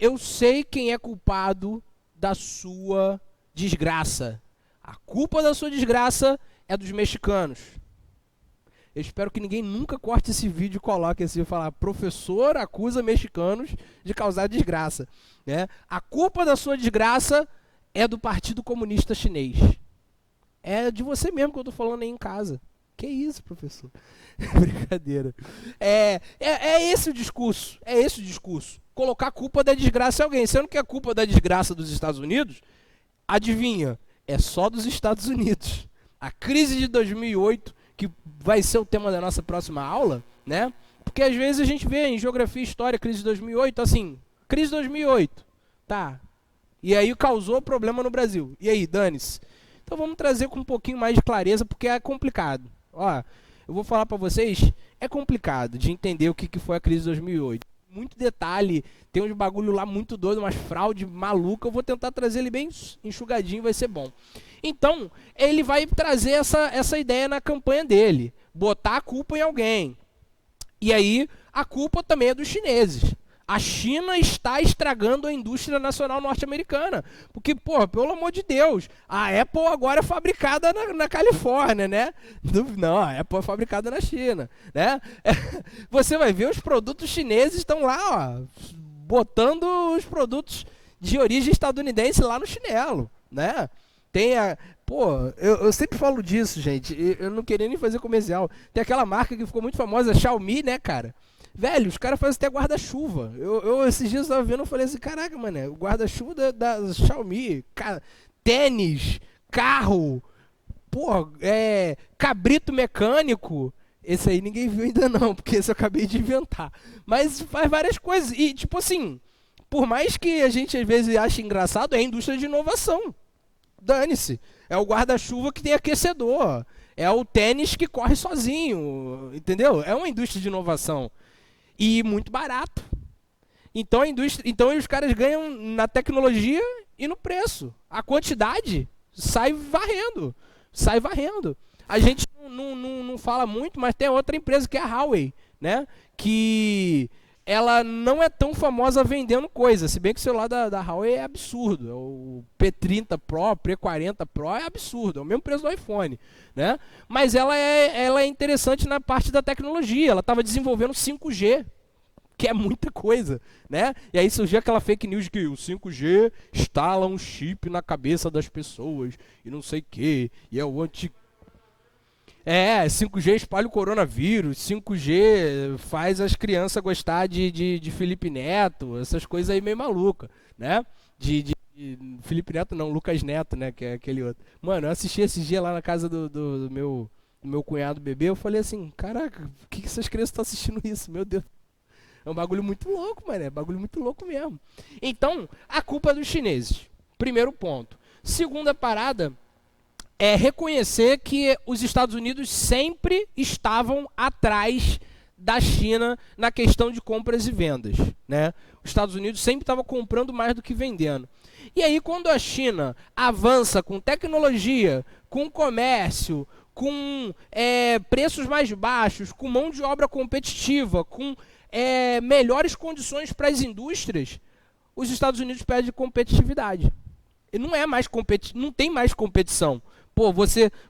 eu sei quem é culpado da sua desgraça. A culpa da sua desgraça é dos mexicanos. Eu espero que ninguém nunca corte esse vídeo e coloque assim, falar, professor acusa mexicanos de causar desgraça. Né? A culpa da sua desgraça é do Partido Comunista Chinês. É de você mesmo que eu estou falando aí em casa. Que isso, professor? Brincadeira. Esse o discurso. É esse o discurso. Colocar a culpa da desgraça em alguém. Sendo que a culpa da desgraça dos Estados Unidos, adivinha? É só dos Estados Unidos. A crise de 2008, que vai ser o tema da nossa próxima aula, né? Porque às vezes a gente vê em geografia e história crise de 2008, assim, crise de 2008, tá? E aí causou problema no Brasil. E aí, dane-se. Então vamos trazer com um pouquinho mais de clareza, porque é complicado. Ó, eu vou falar para vocês, é complicado de entender o que foi a crise de 2008. Muito detalhe, tem uns bagulho lá muito doido, umas fraude maluca, eu vou tentar trazer ele bem enxugadinho, vai ser bom. Então, ele vai trazer essa ideia na campanha dele, botar a culpa em alguém. E aí, a culpa também é dos chineses. A China está estragando a indústria nacional norte-americana. Porque, pô, pelo amor de Deus, a Apple agora é fabricada na Califórnia, né? Não, a Apple é fabricada na China, né? Você vai ver os produtos chineses estão lá, ó, botando os produtos de origem estadunidense lá no chinelo, né? Eu sempre falo disso, gente. Eu não queria nem fazer comercial. Tem aquela marca que ficou muito famosa, Xiaomi, né, cara? Velho, os caras fazem até guarda-chuva. Eu esses dias estava vendo e falei assim, caraca, mano, o guarda-chuva da Xiaomi, tênis, carro, cabrito mecânico. Esse aí ninguém viu ainda não, porque esse eu acabei de inventar. Mas faz várias coisas. E, tipo assim, por mais que a gente às vezes ache engraçado, é a indústria de inovação. Dane-se. É o guarda-chuva que tem aquecedor. É o tênis que corre sozinho. Entendeu? É uma indústria de inovação. E muito barato. Então os caras ganham na tecnologia e no preço. A quantidade sai varrendo. A gente não fala muito, mas tem outra empresa que é a Huawei. né, que ela não é tão famosa vendendo coisa, se bem que o celular da Huawei é absurdo, o P30 Pro, P40 Pro é absurdo, é o mesmo preço do iPhone, né? Mas ela é interessante na parte da tecnologia, ela estava desenvolvendo 5G, que é muita coisa, né? E aí surgiu aquela fake news de que o 5G instala um chip na cabeça das pessoas e não sei o que, e é o 5G espalha o coronavírus, 5G faz as crianças gostar de Felipe Neto, essas coisas aí meio maluca, né? Felipe Neto não, Lucas Neto, né? Que é aquele outro. Mano, eu assisti esse dia lá na casa do meu cunhado bebê, eu falei assim, caraca, por que essas crianças estão assistindo isso? Meu Deus. É um bagulho muito louco, mano. É um bagulho muito louco mesmo. Então, a culpa é dos chineses. Primeiro ponto. Segunda parada é reconhecer que os Estados Unidos sempre estavam atrás da China na questão de compras e vendas, né? Os Estados Unidos sempre estavam comprando mais do que vendendo. E aí, quando a China avança com tecnologia, com comércio, com preços mais baixos, com mão de obra competitiva, com melhores condições para as indústrias, os Estados Unidos perdem competitividade. E não é mais não tem mais competição. Pô,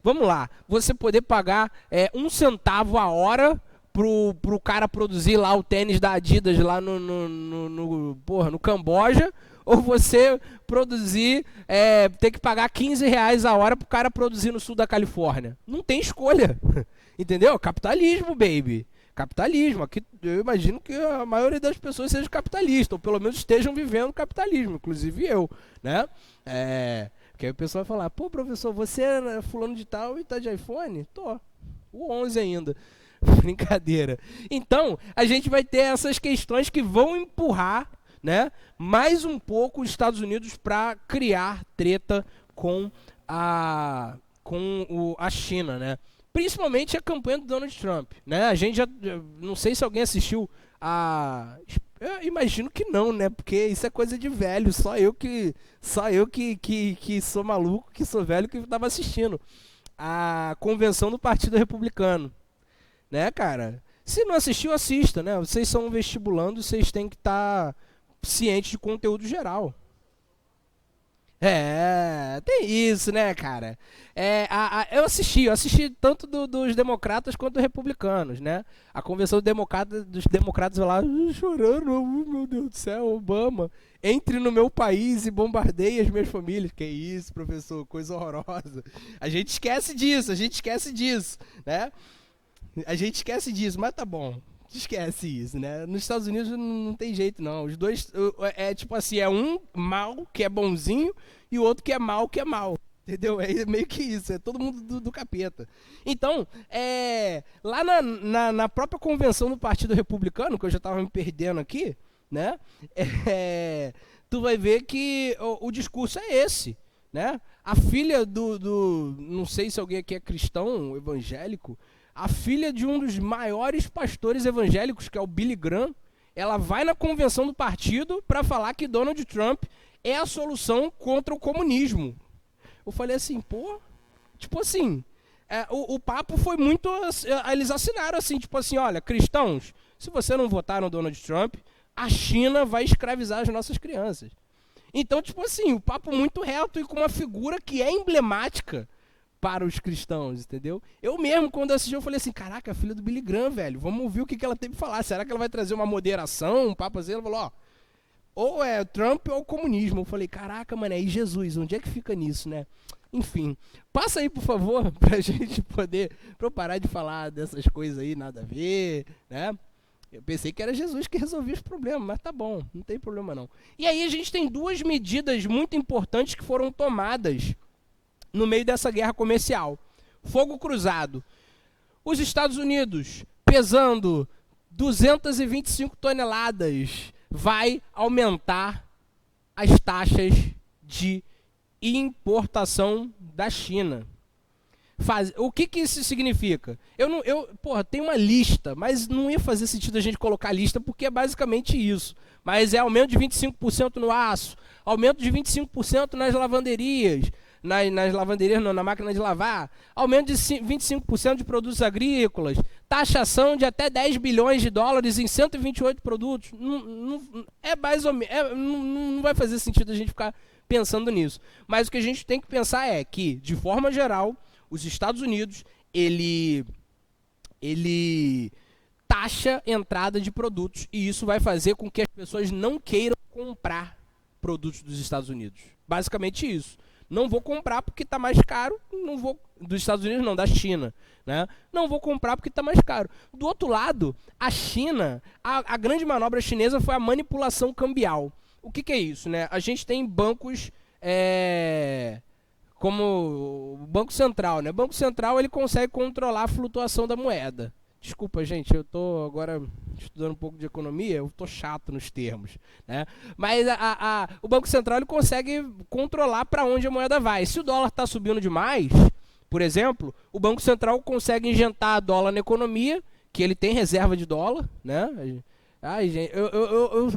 vamos lá, você poder pagar 1 centavo a hora pro cara produzir lá o tênis da Adidas lá no Camboja, ou você produzir, ter que pagar R$ 15 a hora pro cara produzir no sul da Califórnia. Não tem escolha, entendeu? Capitalismo, baby. Capitalismo. Aqui eu imagino que a maioria das pessoas seja capitalista, ou pelo menos estejam vivendo capitalismo, inclusive eu, né? Porque aí o pessoal vai falar, pô, professor, você é fulano de tal e tá de iPhone? Tô. O 11 ainda. Brincadeira. Então, a gente vai ter essas questões que vão empurrar, né, mais um pouco os Estados Unidos para criar treta com a China, né? Principalmente a campanha do Donald Trump, né? A gente não sei se alguém assistiu eu imagino que não, né? Porque isso é coisa de velho, só eu que sou maluco, que sou velho, que estava assistindo a convenção do Partido Republicano, né, cara? Se não assistiu, assista, né? Vocês são vestibulando, vocês têm que estar cientes de conteúdo geral. Tem isso, né, cara? Eu assisti tanto dos democratas quanto dos republicanos, né? A convenção dos democratas lá chorando, oh, meu Deus do céu, Obama, entre no meu país e bombardeie as minhas famílias. Que isso, professor, coisa horrorosa. A gente esquece disso, né? A gente esquece disso, mas tá bom. Esquece isso, né? Nos Estados Unidos não tem jeito, não. Os dois, tipo assim, é um mal que é bonzinho e o outro que é mal, entendeu? É meio que isso, é todo mundo do capeta. Então, lá na própria convenção do Partido Republicano, que eu já estava me perdendo aqui, né? Tu vai ver que o discurso é esse, né? A filha não sei se alguém aqui é cristão, evangélico, a filha de um dos maiores pastores evangélicos, que é o Billy Graham, ela vai na convenção do partido para falar que Donald Trump é a solução contra o comunismo. Eu falei assim, pô, tipo assim, o papo foi muito, eles assinaram assim, tipo assim, olha, cristãos, se você não votar no Donald Trump, a China vai escravizar as nossas crianças. Então, tipo assim, o papo muito reto e com uma figura que é emblemática para os cristãos, entendeu? Eu mesmo, quando assisti, eu falei assim, caraca, a filha do Billy Graham, velho, vamos ouvir o que ela tem para falar. Será que ela vai trazer uma moderação, um papo assim? Ela falou, ó, ou é Trump ou comunismo. Eu falei, caraca, mano, e Jesus, onde é que fica nisso, né? Enfim, passa aí, por favor, pra gente poder, pra eu parar de falar dessas coisas aí, nada a ver, né? Eu pensei que era Jesus que resolvia os problemas, mas tá bom, não tem problema não. E aí a gente tem duas medidas muito importantes que foram tomadas no meio dessa guerra comercial. Fogo cruzado. Os Estados Unidos, pesando 225 toneladas, vai aumentar as taxas de importação da China. O que isso significa? Tem uma lista, mas não ia fazer sentido a gente colocar a lista, porque é basicamente isso. Mas é aumento de 25% no aço, aumento de 25% nas lavanderias, nas lavanderias não, na máquina de lavar, aumento de 25% de produtos agrícolas, taxação de até 10 bilhões de dólares em 128 produtos. É mais ou menos, não vai fazer sentido a gente ficar pensando nisso. Mas o que a gente tem que pensar é que, de forma geral, os Estados Unidos, ele taxa entrada de produtos, e isso vai fazer com que as pessoas não queiram comprar produtos dos Estados Unidos. Basicamente isso. Não vou comprar porque está mais caro, não vou dos Estados Unidos não, da China, né? Não vou comprar porque está mais caro. Do outro lado, a China, a grande manobra chinesa foi a manipulação cambial. O que é isso, né? A gente tem bancos como o Banco Central, né? O Banco Central ele consegue controlar a flutuação da moeda. Desculpa, gente, eu estou agora estudando um pouco de economia, eu estou chato nos termos, né? Mas o Banco Central ele consegue controlar para onde a moeda vai. Se o dólar está subindo demais, por exemplo, o Banco Central consegue injetar dólar na economia, que ele tem reserva de dólar, né? Ai, gente,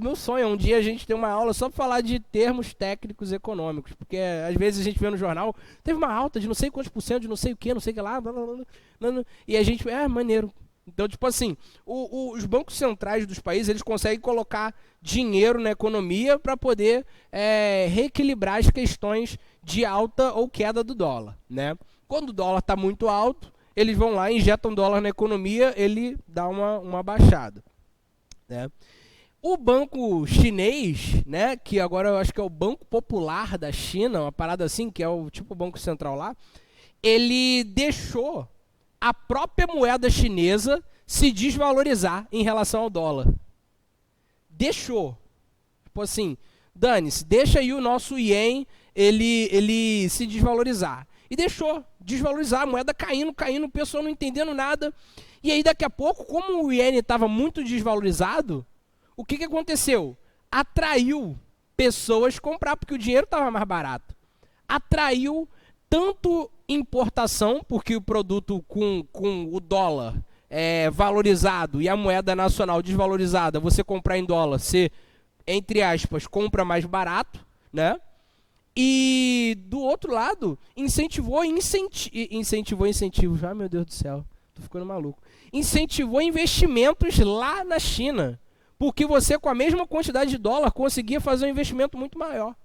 meu sonho é um dia a gente ter uma aula só para falar de termos técnicos econômicos, porque às vezes a gente vê no jornal, teve uma alta de não sei quantos por cento, de não sei o que, não sei o que lá, blá, blá, blá, e a gente, maneiro. Então, tipo assim, os bancos centrais dos países, eles conseguem colocar dinheiro na economia para poder reequilibrar as questões de alta ou queda do dólar, né? Quando o dólar está muito alto, eles vão lá, injetam dólar na economia, ele dá uma baixada, né? O banco chinês, né, que agora eu acho que é o Banco Popular da China, uma parada assim, que é o tipo banco central lá, ele deixou a própria moeda chinesa se desvalorizar em relação ao dólar. Deixou. Tipo assim, dane-se, deixa aí o nosso ien ele se desvalorizar. E deixou desvalorizar, a moeda caindo, o pessoal não entendendo nada. E aí daqui a pouco, como o iene estava muito desvalorizado, o que aconteceu? Atraiu pessoas a comprar, porque o dinheiro estava mais barato. Atraiu tanto importação, porque o produto com o dólar valorizado e a moeda nacional desvalorizada, você comprar em dólar, você, entre aspas, compra mais barato, né? E do outro lado, incentivou, ah, meu Deus do céu, tô ficando maluco. Incentivou investimentos lá na China, porque você com a mesma quantidade de dólar conseguia fazer um investimento muito maior.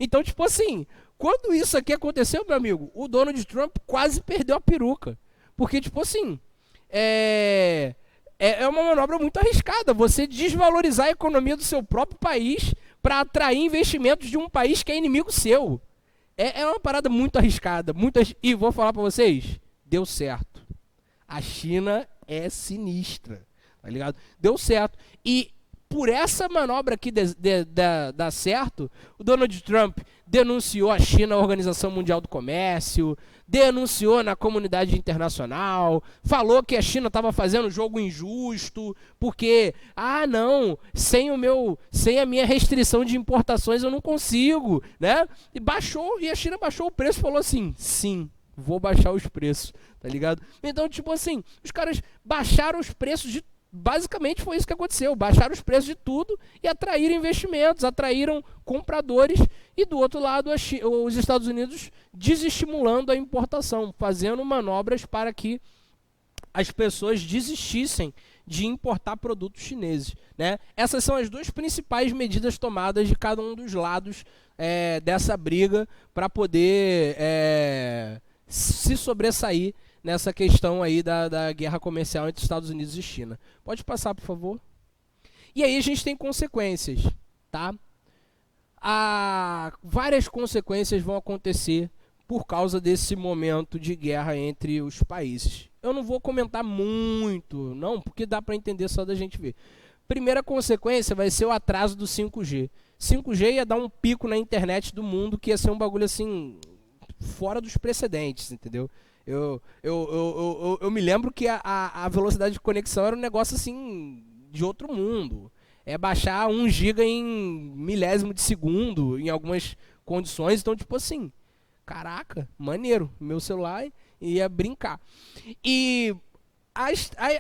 Então, tipo assim, quando isso aqui aconteceu, meu amigo, o Donald Trump quase perdeu a peruca. Porque, tipo assim, é uma manobra muito arriscada. Você desvalorizar a economia do seu próprio país para atrair investimentos de um país que é inimigo seu. É uma parada muito arriscada. E vou falar para vocês, deu certo. A China é sinistra, tá ligado? Deu certo. E por essa manobra aqui dá certo, o Donald Trump denunciou a China à Organização Mundial do Comércio, denunciou na comunidade internacional, falou que a China estava fazendo jogo injusto, porque, não, sem a minha restrição de importações eu não consigo, né? E a China baixou o preço e falou assim, sim, vou baixar os preços, tá ligado? Então, tipo assim, os caras baixaram os preços de basicamente foi isso que aconteceu, baixaram os preços de tudo e atraíram investimentos, atraíram compradores e do outro lado os Estados Unidos desestimulando a importação, fazendo manobras para que as pessoas desistissem de importar produtos chineses, né? Essas são as duas principais medidas tomadas de cada um dos lados dessa briga para poder se sobressair nessa questão aí da guerra comercial entre Estados Unidos e China. Pode passar, por favor. E aí a gente tem consequências, tá? Várias consequências vão acontecer por causa desse momento de guerra entre os países. Eu não vou comentar muito, não, porque dá para entender só da gente ver. Primeira consequência vai ser o atraso do 5G. 5G ia dar um pico na internet do mundo que ia ser um bagulho assim, fora dos precedentes, entendeu? Eu me lembro que a velocidade de conexão era um negócio assim de outro mundo. Baixar 1 GB em milésimo de segundo em algumas condições. Então, tipo assim, caraca, maneiro. Meu celular ia brincar. E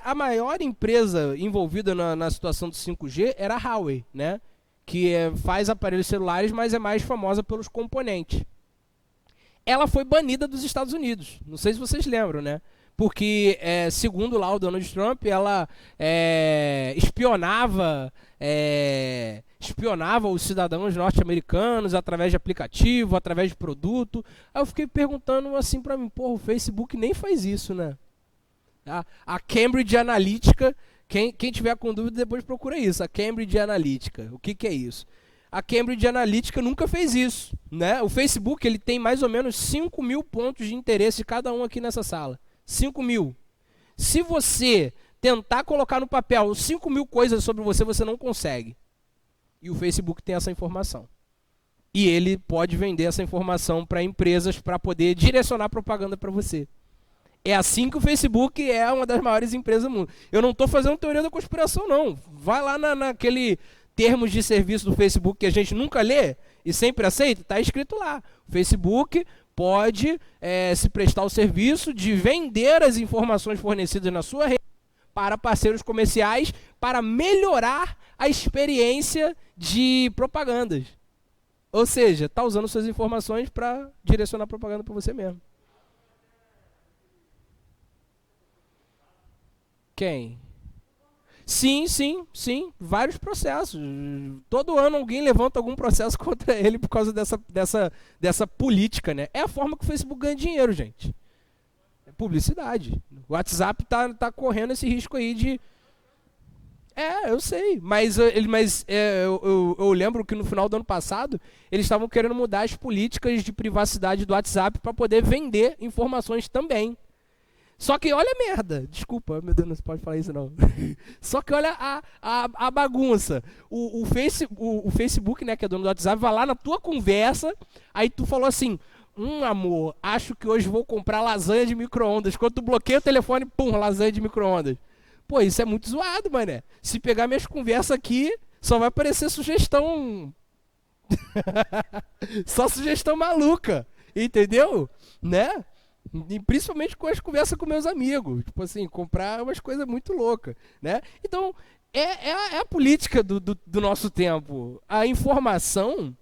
a maior empresa envolvida na situação do 5G era a Huawei, né? Que faz aparelhos celulares, mas é mais famosa pelos componentes. Ela foi banida dos Estados Unidos. Não sei se vocês lembram, né? porque, segundo lá o Donald Trump, ela espionava os cidadãos norte-americanos através de aplicativo, através de produto. Aí eu fiquei perguntando assim pra mim, porra, o Facebook nem faz isso, né? A Cambridge Analytica, quem tiver com dúvida depois procura isso, a Cambridge Analytica. O que é isso? A Cambridge Analytica nunca fez isso, né? O Facebook ele tem mais ou menos 5 mil pontos de interesse de cada um aqui nessa sala. 5 mil. Se você tentar colocar no papel 5 mil coisas sobre você, você não consegue. E o Facebook tem essa informação. E ele pode vender essa informação para empresas para poder direcionar propaganda para você. É assim que o Facebook é uma das maiores empresas do mundo. Eu não estou fazendo teoria da conspiração, não. Vai lá naquele termos de serviço do Facebook que a gente nunca lê e sempre aceita, está escrito lá. O Facebook pode se prestar o serviço de vender as informações fornecidas na sua rede para parceiros comerciais para melhorar a experiência de propagandas. Ou seja, está usando suas informações para direcionar propaganda para você mesmo. Quem? Sim, sim, sim. Vários processos. Todo ano alguém levanta algum processo contra ele por causa dessa política, né? É a forma que o Facebook ganha dinheiro, gente. É publicidade. O WhatsApp tá correndo esse risco aí de... eu sei. Mas eu lembro que no final do ano passado eles estavam querendo mudar as políticas de privacidade do WhatsApp para poder vender informações também. Só que olha a merda. Desculpa, meu Deus, não se pode falar isso não. Só que olha a bagunça. O Facebook, né, que é dono do WhatsApp, vai lá na tua conversa, aí tu falou assim, amor, acho que hoje vou comprar lasanha de micro-ondas. Quando tu bloqueia o telefone, pum, lasanha de micro-ondas. Pô, isso é muito zoado, mané. Se pegar minhas conversas aqui, só vai aparecer sugestão... Só sugestão maluca, entendeu? Né? E principalmente com as conversas com meus amigos. Tipo assim, comprar umas coisas muito loucas, né? Então, é a política do nosso tempo. A informação,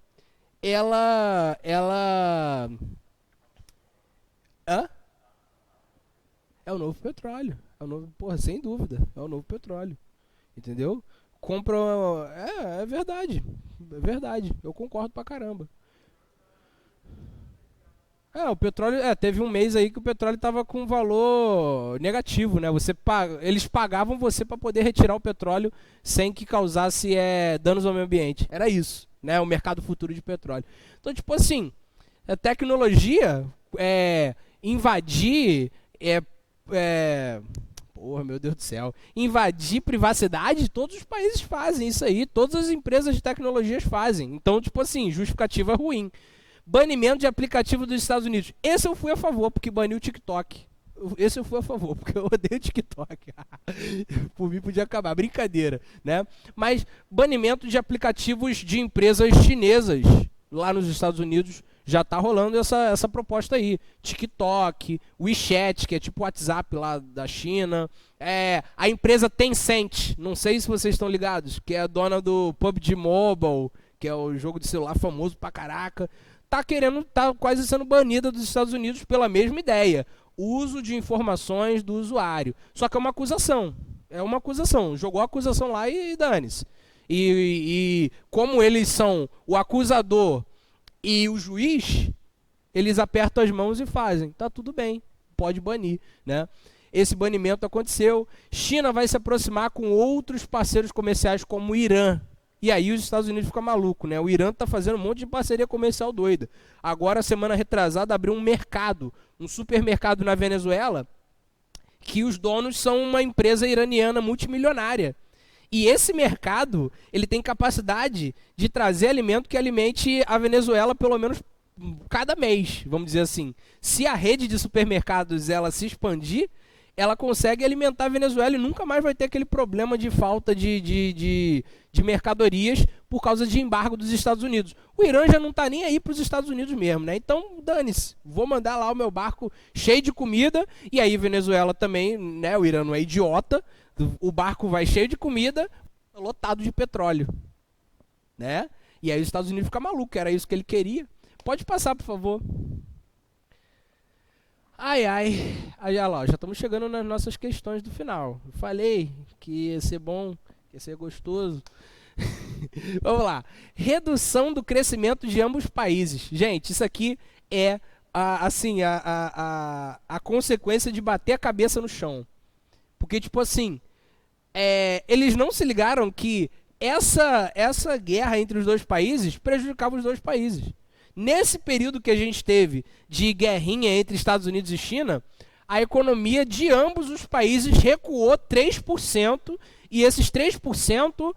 ela... Hã? É o novo petróleo. Porra, sem dúvida. É o novo petróleo. Entendeu? Compra... É verdade. É verdade. Eu concordo pra caramba. O petróleo, teve um mês aí que o petróleo estava com valor negativo, né? Eles pagavam você para poder retirar o petróleo sem que causasse danos ao meio ambiente. Era isso, né? O mercado futuro de petróleo. Então, tipo assim, a tecnologia invadir, porra, meu Deus do céu, invadir privacidade, todos os países fazem isso aí, todas as empresas de tecnologias fazem. Então, tipo assim, justificativa ruim. Banimento de aplicativo dos Estados Unidos. Esse eu fui a favor, porque baniu o TikTok. Esse eu fui a favor, porque eu odeio o TikTok. Por mim podia acabar, brincadeira, né? Mas banimento de aplicativos de empresas chinesas lá nos Estados Unidos já está rolando essa proposta aí. TikTok, WeChat, que é tipo o WhatsApp lá da China. A empresa Tencent, não sei se vocês estão ligados, que é a dona do PUBG Mobile, que é o jogo de celular famoso pra caraca. Tá quase sendo banida dos Estados Unidos pela mesma ideia. Uso de informações do usuário. Só que é uma acusação. É uma acusação. Jogou a acusação lá e dane-se. E como eles são o acusador e o juiz, eles apertam as mãos e fazem. Tá tudo bem. Pode banir, né? Esse banimento aconteceu. China vai se aproximar com outros parceiros comerciais como o Irã. E aí os Estados Unidos ficam malucos, né? O Irã tá fazendo um monte de parceria comercial doida. Agora, semana retrasada, abriu um mercado, um supermercado na Venezuela, que os donos são uma empresa iraniana multimilionária. E esse mercado, ele tem capacidade de trazer alimento que alimente a Venezuela pelo menos cada mês, vamos dizer assim. Se a rede de supermercados ela se expandir, ela consegue alimentar a Venezuela e nunca mais vai ter aquele problema de falta de mercadorias por causa de embargo dos Estados Unidos. O Irã já não está nem aí para os Estados Unidos mesmo, né? Então, dane-se, vou mandar lá o meu barco cheio de comida, e aí Venezuela também, né? O Irã não é idiota, o barco vai cheio de comida, lotado de petróleo, né? E aí os Estados Unidos ficam malucos, era isso que ele queria. Pode passar, por favor. Ai, ai. Aí, olha lá, já estamos chegando nas nossas questões do final. Eu falei que ia ser bom, que ia ser gostoso. Vamos lá. Redução do crescimento de ambos os países. Gente, isso aqui é assim, a consequência de bater a cabeça no chão. Porque, tipo assim, eles não se ligaram que essa guerra entre os dois países prejudicava os dois países. Nesse período que a gente teve de guerrinha entre Estados Unidos e China, a economia de ambos os países recuou 3%, e esses 3%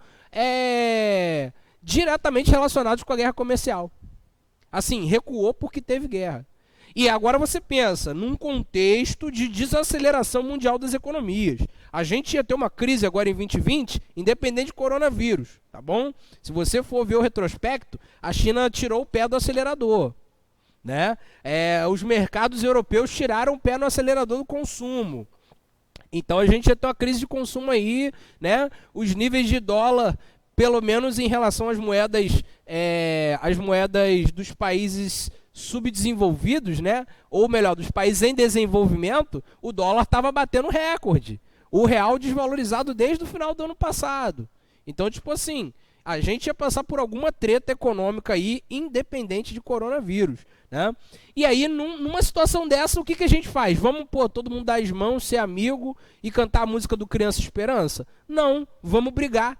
diretamente relacionados com a guerra comercial. Assim, recuou porque teve guerra. E agora você pensa, num contexto de desaceleração mundial das economias. A gente ia ter uma crise agora em 2020, independente de coronavírus, tá bom? Se você for ver o retrospecto, a China tirou o pé do acelerador, né? Os mercados europeus tiraram o pé no acelerador do consumo. Então a gente ia ter uma crise de consumo aí, né? Os níveis de dólar, pelo menos em relação às moedas dos países subdesenvolvidos, né? Ou melhor, dos países em desenvolvimento, o dólar estava batendo recorde. O real desvalorizado desde o final do ano passado. Então, tipo assim, a gente ia passar por alguma treta econômica aí, independente de coronavírus, né? E aí, numa situação dessa, o que a gente faz? Vamos, todo mundo dar as mãos, ser amigo e cantar a música do Criança Esperança? Não, vamos brigar.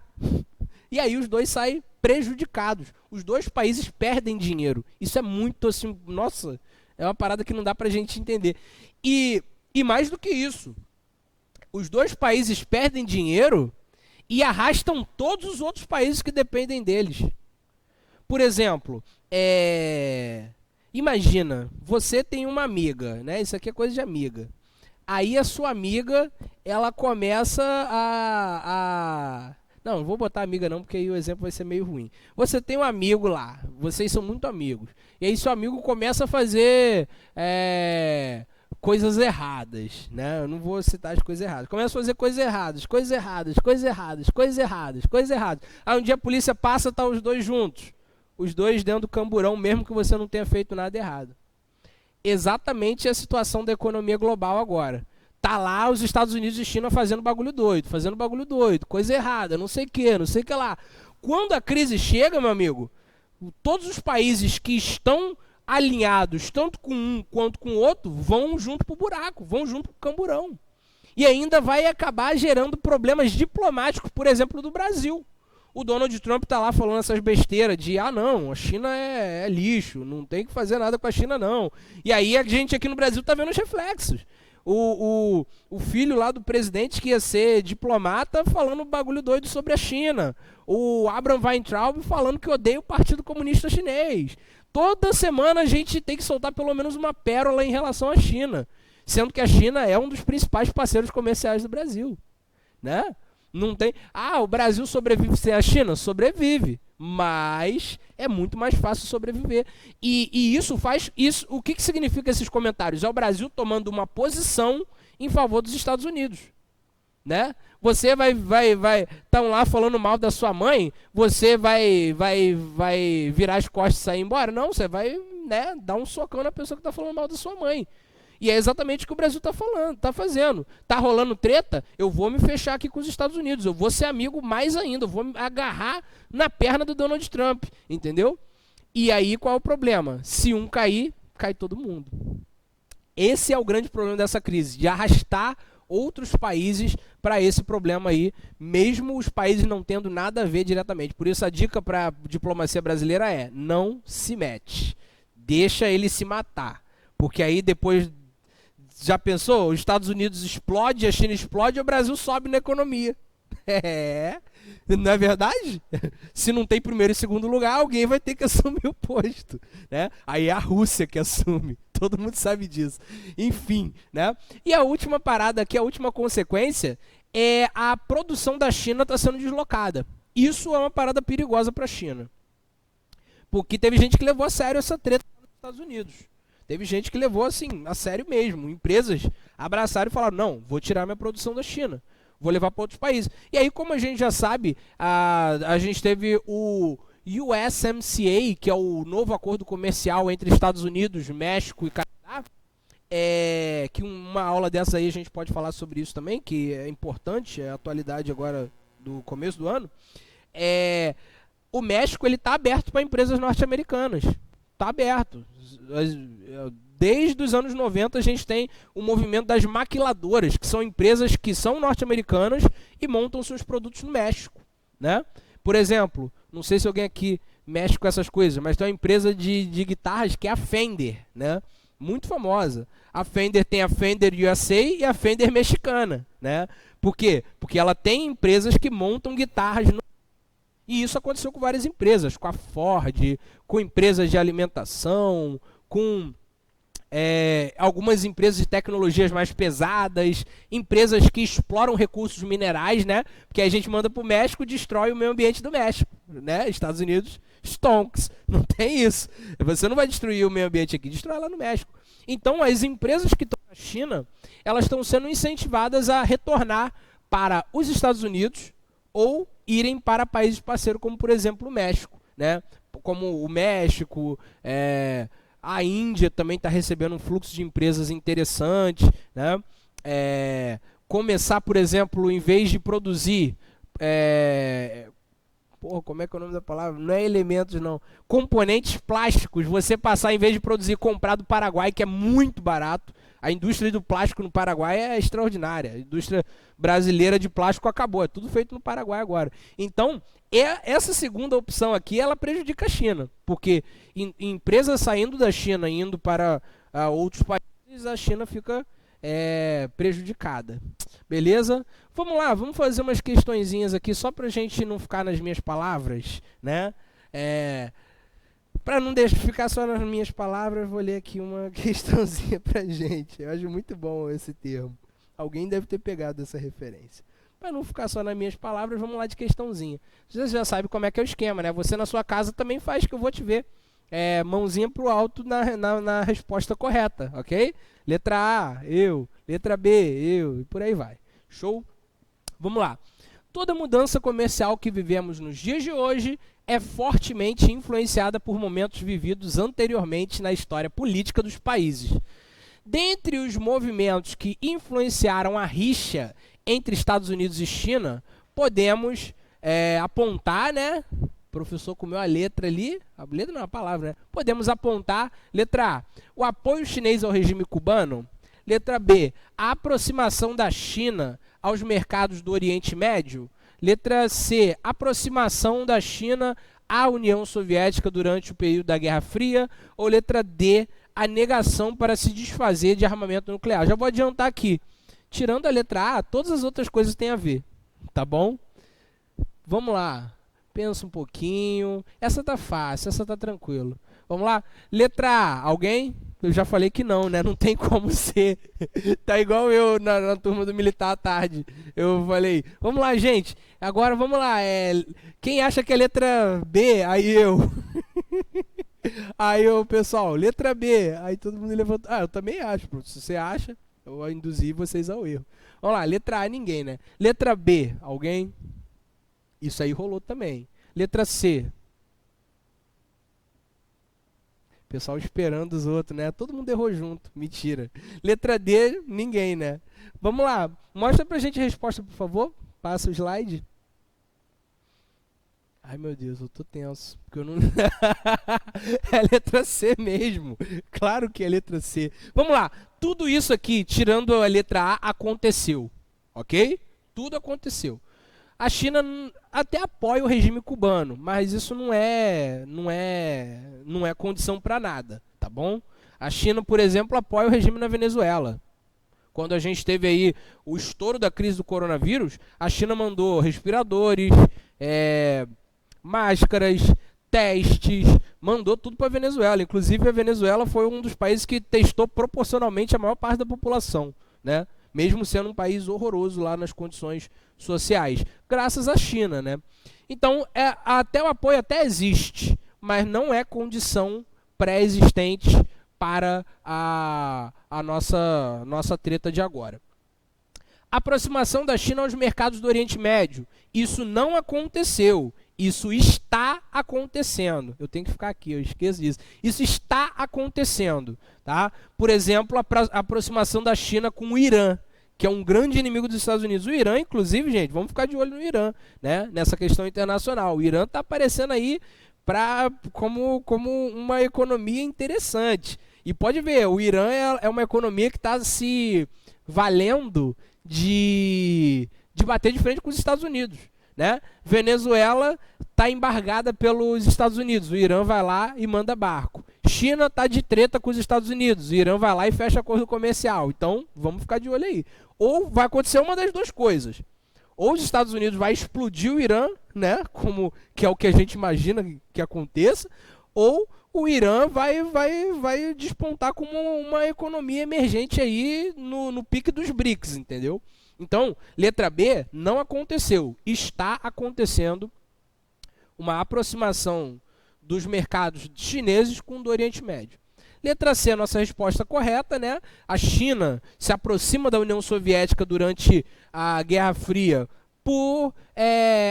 E aí os dois saem prejudicados. Os dois países perdem dinheiro. Isso é muito assim, nossa, é uma parada que não dá pra gente entender. E mais do que isso, os dois países perdem dinheiro e arrastam todos os outros países que dependem deles. Por exemplo, imagina, você tem uma amiga, né? Isso aqui é coisa de amiga. Aí a sua amiga, ela começa Não, não vou botar amiga não, porque aí o exemplo vai ser meio ruim. Você tem um amigo lá, vocês são muito amigos. E aí seu amigo começa a fazer coisas erradas, né? Eu não vou citar as coisas erradas. Começa a fazer coisas erradas, coisas erradas, coisas erradas, coisas erradas, coisas erradas. Aí um dia a polícia passa, tá os dois juntos. Os dois dentro do camburão, mesmo que você não tenha feito nada errado. Exatamente a situação da economia global agora. Tá lá os Estados Unidos e China fazendo bagulho doido, coisa errada, não sei o que lá. Quando a crise chega, meu amigo, todos os países que estão alinhados, tanto com um quanto com o outro, vão junto pro buraco, vão junto pro camburão. E ainda vai acabar gerando problemas diplomáticos, por exemplo, do Brasil. O Donald Trump tá lá falando essas besteiras de, não, a China é lixo, não tem que fazer nada com a China não. E aí a gente aqui no Brasil tá vendo os reflexos. O filho lá do presidente que ia ser diplomata falando bagulho doido sobre a China. O Abraham Weintraub falando que odeia o Partido Comunista Chinês. Toda semana a gente tem que soltar pelo menos uma pérola em relação à China. Sendo que a China é um dos principais parceiros comerciais do Brasil, né? Não tem... o Brasil sobrevive sem a China? Sobrevive. Mas é muito mais fácil sobreviver. E isso faz... O que significa esses comentários? É o Brasil tomando uma posição em favor dos Estados Unidos, né? Você vai tão lá falando mal da sua mãe, você vai virar as costas e sair embora? Não, você vai, né, dar um socão na pessoa que está falando mal da sua mãe. E é exatamente o que o Brasil está fazendo. Tá rolando treta, eu vou me fechar aqui com os Estados Unidos. Eu vou ser amigo mais ainda. Eu vou me agarrar na perna do Donald Trump. Entendeu? E aí qual é o problema? Se um cair, cai todo mundo. Esse é o grande problema dessa crise. De arrastar outros países para esse problema aí. Mesmo os países não tendo nada a ver diretamente. Por isso a dica para a diplomacia brasileira é: não se mete. Deixa ele se matar. Porque aí depois... Já pensou? Os Estados Unidos explode, a China explode e o Brasil sobe na economia. Não é verdade? Se não tem primeiro e segundo lugar, alguém vai ter que assumir o posto, né? Aí é a Rússia que assume. Todo mundo sabe disso. Enfim, né? E a última parada aqui, a última consequência, é a produção da China está sendo deslocada. Isso é uma parada perigosa para a China. Porque teve gente que levou a sério essa treta nos Estados Unidos. Teve gente que levou assim, a sério mesmo. Empresas abraçaram e falaram: não, vou tirar minha produção da China. Vou levar para outros países. E aí, como a gente já sabe, a gente teve o USMCA, que é o novo acordo comercial entre Estados Unidos, México e Canadá. que uma aula dessa aí a gente pode falar sobre isso também, que é importante, é a atualidade agora do começo do ano. O México ele está aberto para empresas norte-americanas. Está aberto. Desde os anos 90 a gente tem o movimento das maquiladoras, que são empresas que são norte-americanas e montam seus produtos no México, né? Por exemplo, não sei se alguém aqui mexe com essas coisas, mas tem uma empresa de guitarras que é a Fender, né? Muito famosa. A Fender tem a Fender USA e a Fender mexicana, né? Por quê? Porque ela tem empresas que montam guitarras no... E isso aconteceu com várias empresas, com a Ford, com empresas de alimentação, com algumas empresas de tecnologias mais pesadas, empresas que exploram recursos minerais, né? Porque a gente manda para o México e destrói o meio ambiente do México, né? Estados Unidos, stonks, não tem isso. Você não vai destruir o meio ambiente aqui, destrói lá no México. Então, as empresas que estão na China, elas estão sendo incentivadas a retornar para os Estados Unidos ou irem para países parceiros, como, por exemplo, o México, né? Como o México, a Índia também está recebendo um fluxo de empresas interessante, né? Começar, por exemplo, em vez de produzir... como é que é o nome da palavra? Não é elementos, não. Componentes plásticos. Você passar, em vez de produzir, comprar do Paraguai, que é muito barato. A indústria do plástico no Paraguai é extraordinária. A indústria brasileira de plástico acabou. É tudo feito no Paraguai agora. Então, essa segunda opção aqui, ela prejudica a China. Porque empresas saindo da China e indo para outros países, a China fica prejudicada. Beleza? Vamos lá, vamos fazer umas questõezinhas aqui, só para a gente não ficar nas minhas palavras, né? Para não ficar só nas minhas palavras, vou ler aqui uma questãozinha pra gente. Eu acho muito bom esse termo. Alguém deve ter pegado essa referência. Para não ficar só nas minhas palavras, vamos lá de questãozinha. Você já sabe como é que é o esquema, né? Você na sua casa também faz, que eu vou te ver. Mãozinha pro alto na resposta correta, ok? Letra A, eu. Letra B, eu. E por aí vai. Show? Vamos lá. Toda mudança comercial que vivemos nos dias de hoje é fortemente influenciada por momentos vividos anteriormente na história política dos países. Dentre os movimentos que influenciaram a rixa entre Estados Unidos e China, podemos apontar, né? O professor comeu a letra ali, a letra não é uma palavra, né? Podemos apontar, letra A, o apoio chinês ao regime cubano. Letra B, a aproximação da China aos mercados do Oriente Médio. Letra C, aproximação da China à União Soviética durante o período da Guerra Fria. Ou letra D, a negação para se desfazer de armamento nuclear. Já vou adiantar aqui. Tirando a letra A, todas as outras coisas têm a ver. Tá bom? Vamos lá. Pensa um pouquinho. Essa tá fácil, essa tá tranquilo. Vamos lá? Letra A, alguém? Eu já falei que não, né? Não tem como ser. Tá igual eu na turma do militar à tarde. Eu falei, vamos lá, gente. Agora vamos lá. Quem acha que é letra B? Aí eu. Aí o pessoal, letra B. Aí todo mundo levantou. Eu também acho. Se você acha, eu vou induzir vocês ao erro. Vamos lá, letra A, ninguém, né? Letra B, alguém? Isso aí rolou também. Letra C. Pessoal esperando os outros, né? Todo mundo errou junto. Mentira. Letra D, ninguém, né? Vamos lá. Mostra pra gente a resposta, por favor. Passa o slide. Ai, meu Deus, eu tô tenso. Porque eu não... É a letra C mesmo. Claro que é a letra C. Vamos lá. Tudo isso aqui, tirando a letra A, aconteceu. Ok? Tudo aconteceu. A China até apoia o regime cubano, mas isso não é condição para nada, tá bom? A China, por exemplo, apoia o regime na Venezuela. Quando a gente teve aí o estouro da crise do coronavírus, a China mandou respiradores, máscaras, testes, mandou tudo para a Venezuela. Inclusive, a Venezuela foi um dos países que testou proporcionalmente a maior parte da população, né? Mesmo sendo um país horroroso lá nas condições sociais, graças à China, né? Então, até o apoio até existe, mas não é condição pré-existente para a nossa treta de agora. Aproximação da China aos mercados do Oriente Médio. Isso não aconteceu. Isso está acontecendo. Eu tenho que ficar aqui, eu esqueço disso. Isso está acontecendo, tá? Por exemplo, a aproximação da China com o Irã, que é um grande inimigo dos Estados Unidos. O Irã, inclusive, gente, vamos ficar de olho no Irã, né? Nessa questão internacional. O Irã está aparecendo aí como uma economia interessante. E pode ver, o Irã é uma economia que está se valendo de bater de frente com os Estados Unidos, né? Venezuela está embargada pelos Estados Unidos, o Irã vai lá e manda barco. China está de treta com os Estados Unidos, o Irã vai lá e fecha acordo comercial. Então, vamos ficar de olho aí. Ou vai acontecer uma das duas coisas. Ou os Estados Unidos vai explodir o Irã, né? Que é o que a gente imagina que aconteça, ou o Irã vai despontar como uma economia emergente aí no pique dos BRICS, entendeu? Então, letra B, não aconteceu. Está acontecendo uma aproximação dos mercados chineses com o do Oriente Médio. Letra C, nossa resposta correta, né? A China se aproxima da União Soviética durante a Guerra Fria por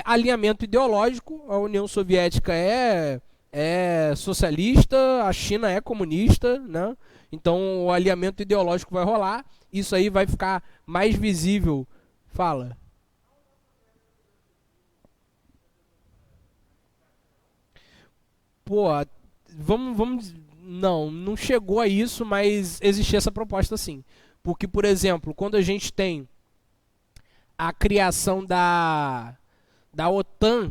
alinhamento ideológico. A União Soviética é socialista, a China é comunista, né? Então o alinhamento ideológico vai rolar. Isso aí vai ficar mais visível. Fala. Pô, vamos. Não chegou a isso, mas existia essa proposta sim. Porque, por exemplo, quando a gente tem a criação da OTAN,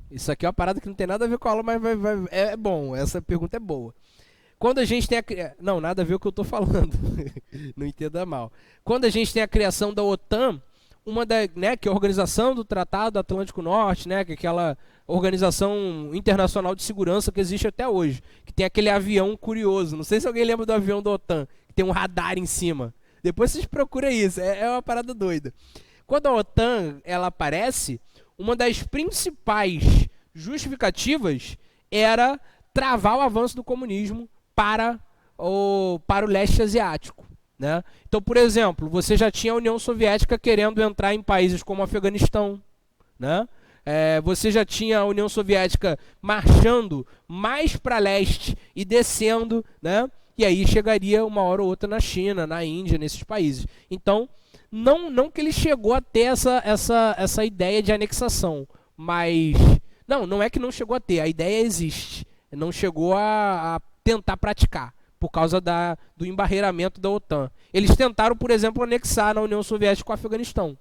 isso aqui é uma parada que não tem nada a ver com a aula, mas é bom, essa pergunta é boa. Quando a gente tem não, nada a ver com o que eu estou falando, não entenda mal. Quando a gente tem a criação da OTAN, que é a Organização do Tratado Atlântico Norte, né, que é aquela organização internacional de segurança que existe até hoje, que tem aquele avião curioso, não sei se alguém lembra do avião da OTAN, que tem um radar em cima. Depois vocês procuram isso, é uma parada doida. Quando a OTAN ela aparece, uma das principais justificativas era travar o avanço do comunismo para o leste asiático, né? Então, por exemplo, você já tinha a União Soviética querendo entrar em países como o Afeganistão, né? Você já tinha a União Soviética marchando mais para leste e descendo, né? E aí chegaria uma hora ou outra na China, na Índia, nesses países. Então, não que ele chegou a ter essa ideia de anexação, mas não é que não chegou a ter, a ideia existe. Não chegou a tentar praticar, por causa do embarreiramento da OTAN. Eles tentaram, por exemplo, anexar na União Soviética o Afeganistão.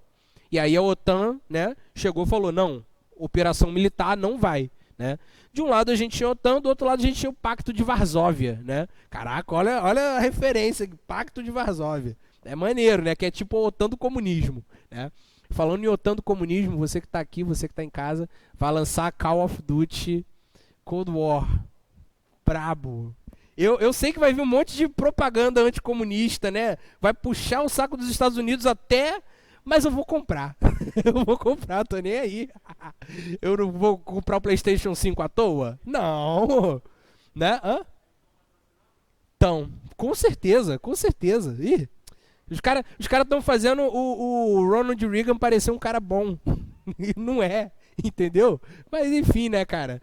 E aí a OTAN, né, chegou e falou, não, operação militar não vai. Né? De um lado a gente tinha a OTAN, do outro lado a gente tinha o Pacto de Varsóvia. Né? Caraca, olha a referência, Pacto de Varsóvia. É maneiro, né? Que é tipo a OTAN do comunismo. Né? Falando em OTAN do comunismo, você que está aqui, você que está em casa, vai lançar Call of Duty Cold War. Brabo. Eu sei que vai vir um monte de propaganda anticomunista, né? Vai puxar o saco dos Estados Unidos até... Mas eu vou comprar. Eu vou comprar, tô nem aí. Eu não vou comprar o PlayStation 5 à toa? Não. Né? Hã? Então, com certeza, com certeza. Ih, os caras estão fazendo o Ronald Reagan parecer um cara bom. E não é, entendeu? Mas enfim, né, cara?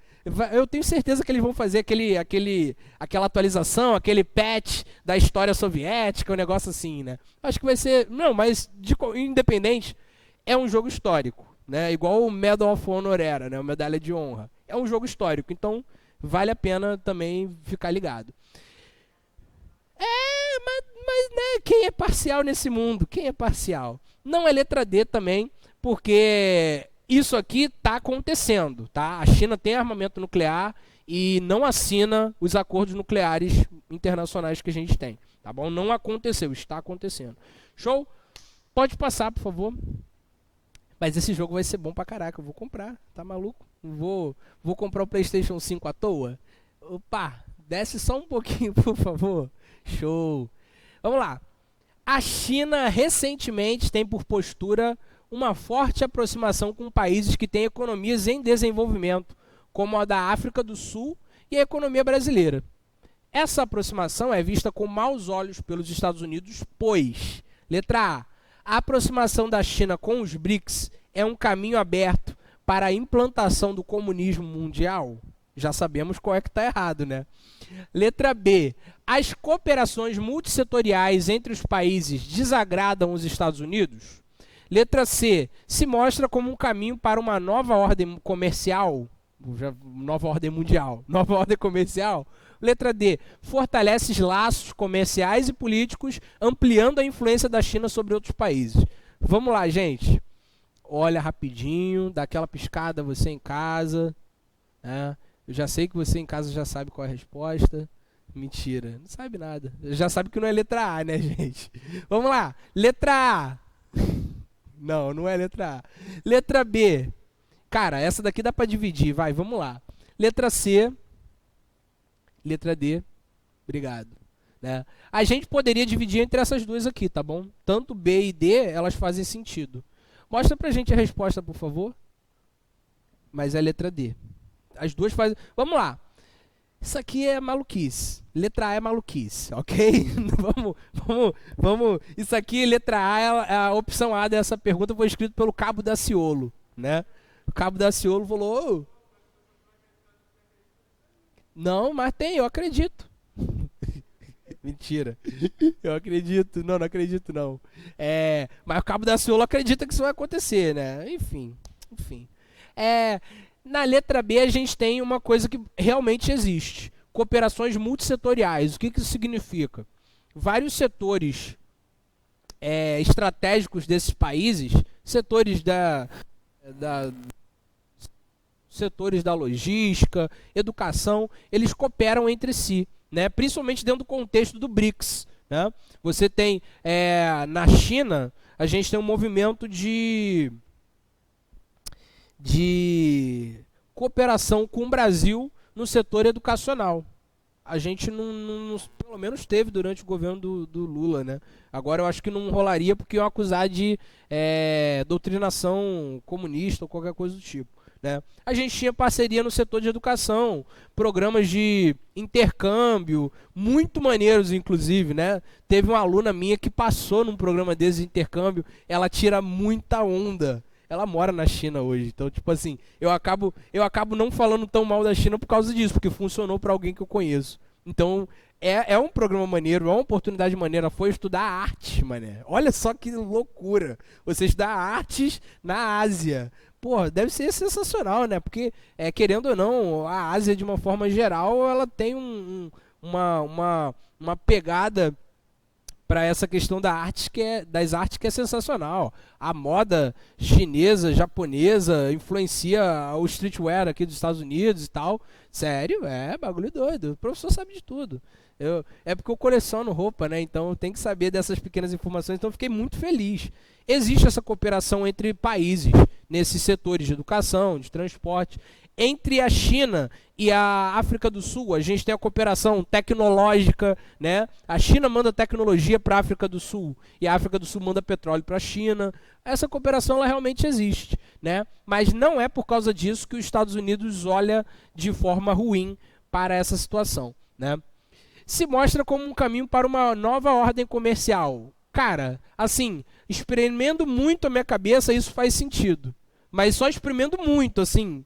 Eu tenho certeza que eles vão fazer aquela atualização, aquele patch da história soviética, um negócio assim, né? Acho que vai ser... Não, mas independente, é um jogo histórico, né? Igual o Medal of Honor era, né? A Medalha de Honra. É um jogo histórico, então vale a pena também ficar ligado. Mas né, quem é parcial nesse mundo? Quem é parcial? Não é letra D também, porque... Isso aqui está acontecendo, tá? A China tem armamento nuclear e não assina os acordos nucleares internacionais que a gente tem, tá bom? Não aconteceu, está acontecendo. Show? Pode passar, por favor. Mas esse jogo vai ser bom pra caraca, eu vou comprar, tá maluco? Vou comprar o PlayStation 5 à toa? Opa, desce só um pouquinho, por favor. Show. Vamos lá. A China recentemente tem por postura uma forte aproximação com países que têm economias em desenvolvimento, como a da África do Sul e a economia brasileira. Essa aproximação é vista com maus olhos pelos Estados Unidos, pois, letra A aproximação da China com os BRICS é um caminho aberto para a implantação do comunismo mundial? Já sabemos qual é que está errado, né? Letra B. As cooperações multissetoriais entre os países desagradam os Estados Unidos? Letra C. Se mostra como um caminho para uma nova ordem comercial? Nova ordem mundial. Nova ordem comercial? Letra D. Fortalece os laços comerciais e políticos, ampliando a influência da China sobre outros países. Vamos lá, gente. Olha rapidinho, dá aquela piscada, você em casa, né? Eu já sei que você em casa já sabe qual é a resposta. Mentira, não sabe nada. Já sabe que não é letra A, né, gente? Vamos lá. Letra A. Não, não é letra A. Letra B. Cara, essa daqui dá para dividir. Vai, vamos lá. Letra C. Letra D. Obrigado. Né? A gente poderia dividir entre essas duas aqui, tá bom? Tanto B e D, elas fazem sentido. Mostra pra gente a resposta, por favor. Mas é letra D. As duas fazem... Vamos lá. Isso aqui é maluquice. Letra A é maluquice, ok? Vamos. Isso aqui, letra A, a opção A dessa pergunta foi escrito pelo Cabo Daciolo, né? O Cabo Daciolo falou... Oh, não, mas tem, eu acredito. Mentira. Eu acredito. Não, não acredito, não. Mas o Cabo Daciolo acredita que isso vai acontecer, né? Enfim. Na letra B a gente tem uma coisa que realmente existe. Cooperações multissetoriais. O que isso significa? Vários setores estratégicos desses países, setores setores da logística, educação, eles cooperam entre si, né? Principalmente dentro do contexto do BRICS, né? Você tem, na China, a gente tem um movimento de cooperação com o Brasil no setor educacional. A gente não pelo menos teve durante o governo do Lula, né? Agora eu acho que não rolaria porque iam acusar de doutrinação comunista ou qualquer coisa do tipo, né? A gente tinha parceria no setor de educação, programas de intercâmbio, muito maneiros inclusive, né? Teve uma aluna minha que passou num programa desse de intercâmbio, ela tira muita onda. Ela mora na China hoje, então tipo assim, eu acabo não falando tão mal da China por causa disso, porque funcionou para alguém que eu conheço. Então, é um programa maneiro, é uma oportunidade maneira, foi estudar artes, mané. Olha só que loucura, você estudar artes na Ásia. Pô, deve ser sensacional, né? Porque, querendo ou não, a Ásia, de uma forma geral, ela tem uma pegada para essa questão das artes que é sensacional. A moda chinesa, japonesa, influencia o streetwear aqui dos Estados Unidos e tal. Sério, bagulho doido. O professor sabe de tudo. Porque eu coleciono roupa, né? Então eu tenho que saber dessas pequenas informações. Então eu fiquei muito feliz. Existe essa cooperação entre países nesses setores de educação, de transporte. Entre a China e a África do Sul, a gente tem a cooperação tecnológica, né? A China manda tecnologia para a África do Sul e a África do Sul manda petróleo para a China. Essa cooperação ela realmente existe, né? Mas não é por causa disso que os Estados Unidos olha de forma ruim para essa situação, né? Se mostra como um caminho para uma nova ordem comercial. Cara, assim, espremendo muito a minha cabeça, isso faz sentido. Mas só espremendo muito, assim,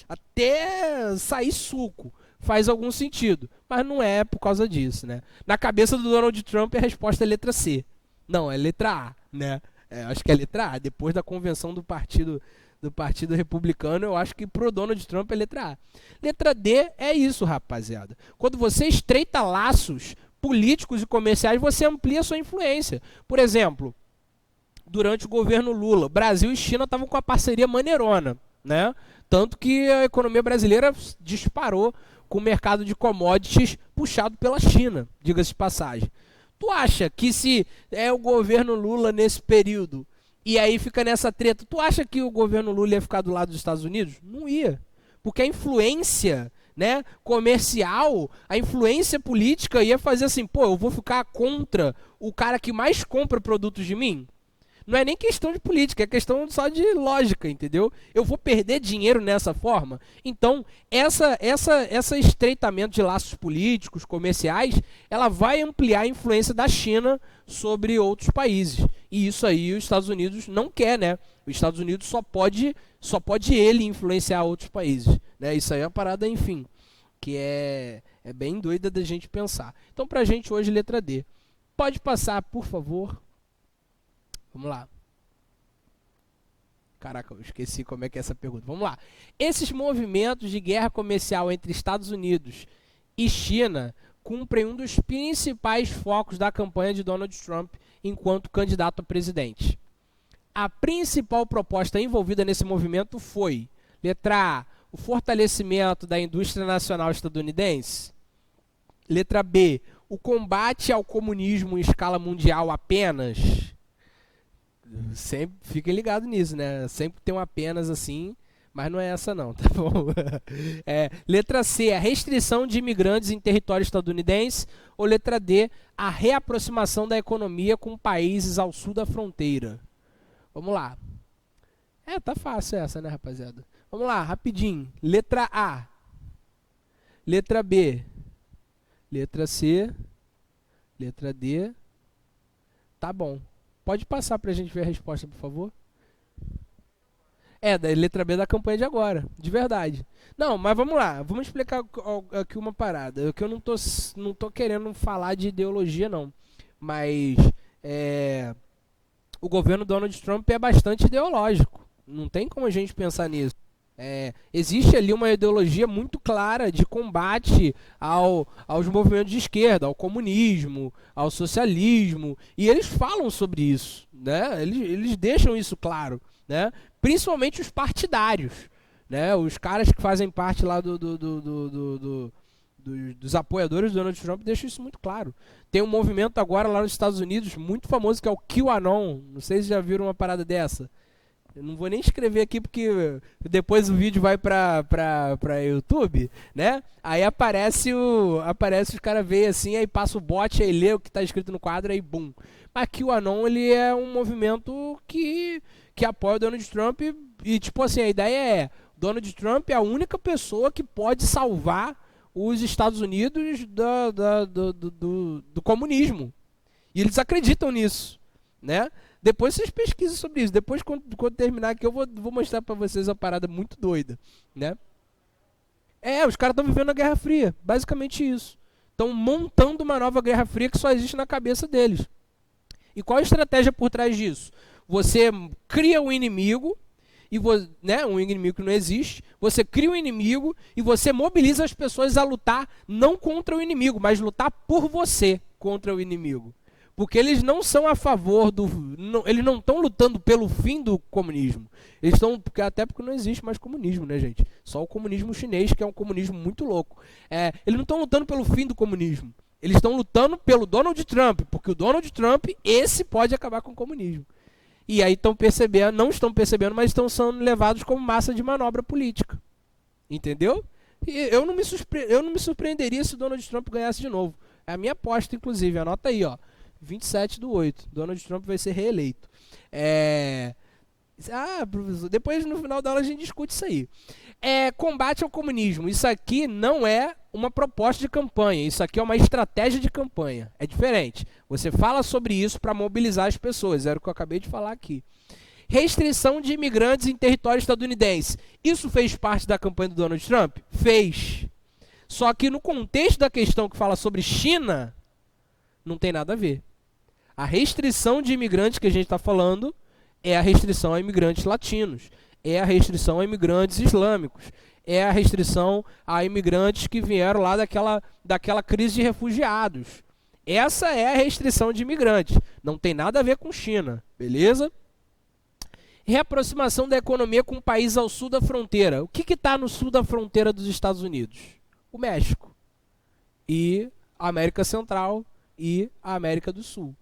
até sair suco, faz algum sentido. Mas não é por causa disso, né? Na cabeça do Donald Trump a resposta é letra C. Não, é letra A, né? Acho que é letra A. Depois da convenção do Partido Republicano, eu acho que pro Donald Trump é letra A. Letra D é isso, rapaziada. Quando você estreita laços políticos e comerciais, você amplia sua influência. Por exemplo, durante o governo Lula, Brasil e China estavam com uma parceria maneirona, né? Tanto que a economia brasileira disparou com o mercado de commodities puxado pela China, diga-se de passagem. Tu acha que se é o governo Lula nesse período e aí fica nessa treta, tu acha que o governo Lula ia ficar do lado dos Estados Unidos? Não ia. Porque a influência, né, comercial, a influência política ia fazer assim, pô, eu vou ficar contra o cara que mais compra produtos de mim? Não é nem questão de política, é questão só de lógica, entendeu? Eu vou perder dinheiro nessa forma? Então, esse estreitamento de laços políticos, comerciais, ela vai ampliar a influência da China sobre outros países. E isso aí os Estados Unidos não quer, né? Os Estados Unidos só pode ele influenciar outros países, né? Isso aí é uma parada, enfim, que é bem doida da gente pensar. Então, pra gente hoje, letra D. Pode passar, por favor. Vamos lá. Caraca, eu esqueci como é que é essa pergunta. Vamos lá. Esses movimentos de guerra comercial entre Estados Unidos e China cumprem um dos principais focos da campanha de Donald Trump enquanto candidato a presidente. A principal proposta envolvida nesse movimento foi, letra A, o fortalecimento da indústria nacional estadunidense. Letra B, o combate ao comunismo em escala mundial apenas. Sempre fiquem ligados nisso, né? Sempre tem um apenas assim, mas não é essa não, tá bom? Letra C, a restrição de imigrantes em território estadunidense. Ou letra D, a reaproximação da economia com países ao sul da fronteira. Vamos lá. Tá fácil essa, né, rapaziada? Vamos lá, rapidinho. Letra A. Letra B. Letra C. Letra D. Tá bom. Pode passar pra gente ver a resposta, por favor? Da letra B da campanha de agora, de verdade. Não, mas vamos lá, vamos explicar aqui uma parada. Que eu não tô querendo falar de ideologia, não. Mas o governo Donald Trump é bastante ideológico. Não tem como a gente pensar nisso. Existe ali uma ideologia muito clara de combate aos movimentos de esquerda, ao comunismo, ao socialismo, e eles falam sobre isso, né? Eles deixam isso claro, né? Principalmente os partidários, né? Os caras que fazem parte lá dos apoiadores do Donald Trump deixam isso muito claro. Tem um movimento agora lá nos Estados Unidos muito famoso que é o QAnon, não sei se já viram uma parada dessa. Eu não vou nem escrever aqui porque depois o vídeo vai pra YouTube, né? Aí aparece os caras veem assim, aí passa o bot, aí lê o que tá escrito no quadro, aí bum. Mas que o QAnon, ele é um movimento que apoia o Donald Trump e tipo assim, a ideia é, Donald Trump é a única pessoa que pode salvar os Estados Unidos do comunismo. E eles acreditam nisso, né? Depois vocês pesquisam sobre isso. Depois, quando terminar aqui, eu vou mostrar pra vocês uma parada muito doida, né? Os caras estão vivendo a Guerra Fria. Basicamente isso. Estão montando uma nova Guerra Fria que só existe na cabeça deles. E qual a estratégia por trás disso? Você cria um inimigo, né, um inimigo que não existe. Você cria um inimigo e você mobiliza as pessoas a lutar não contra o inimigo, mas lutar por você contra o inimigo. Porque eles não são a favor eles não estão lutando pelo fim do comunismo. Eles estão, até porque não existe mais comunismo, né, gente? Só o comunismo chinês, que é um comunismo muito louco. Eles não estão lutando pelo fim do comunismo. Eles estão lutando pelo Donald Trump, porque o Donald Trump, esse pode acabar com o comunismo. E aí não estão percebendo, mas estão sendo levados como massa de manobra política. Entendeu? E eu não me surpreenderia se o Donald Trump ganhasse de novo. É a minha aposta, inclusive. Anota aí, ó. 27/8. Donald Trump vai ser reeleito. Professor, depois no final da aula a gente discute isso aí. Combate ao comunismo. Isso aqui não é uma proposta de campanha. Isso aqui é uma estratégia de campanha. É diferente. Você fala sobre isso para mobilizar as pessoas. Era o que eu acabei de falar aqui. Restrição de imigrantes em território estadunidense. Isso fez parte da campanha do Donald Trump? Fez. Só que no contexto da questão que fala sobre China, não tem nada a ver. A restrição de imigrantes que a gente está falando é a restrição a imigrantes latinos, é a restrição a imigrantes islâmicos, é a restrição a imigrantes que vieram lá daquela crise de refugiados. Essa é a restrição de imigrantes. Não tem nada a ver com China, beleza? Reaproximação da economia com o país ao sul da fronteira. O que está no sul da fronteira dos Estados Unidos? O México e a América Central e a América do Sul.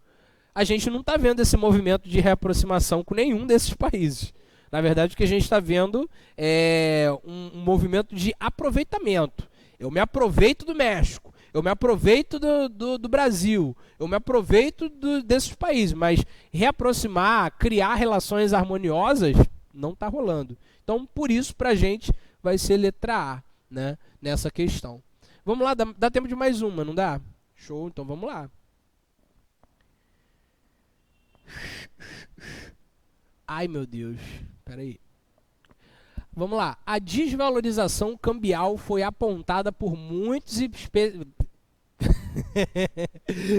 A gente não está vendo esse movimento de reaproximação com nenhum desses países. Na verdade, o que a gente está vendo é um movimento de aproveitamento. Eu me aproveito do México, Eu me aproveito do Brasil, eu me aproveito desses países, mas reaproximar, criar relações harmoniosas, não está rolando. Então, por isso, para a gente, vai ser letra A, né, nessa questão. Vamos lá, dá tempo de mais uma, não dá? Show, então vamos lá. Ai, meu Deus, peraí. Vamos lá. A desvalorização cambial foi apontada por muitos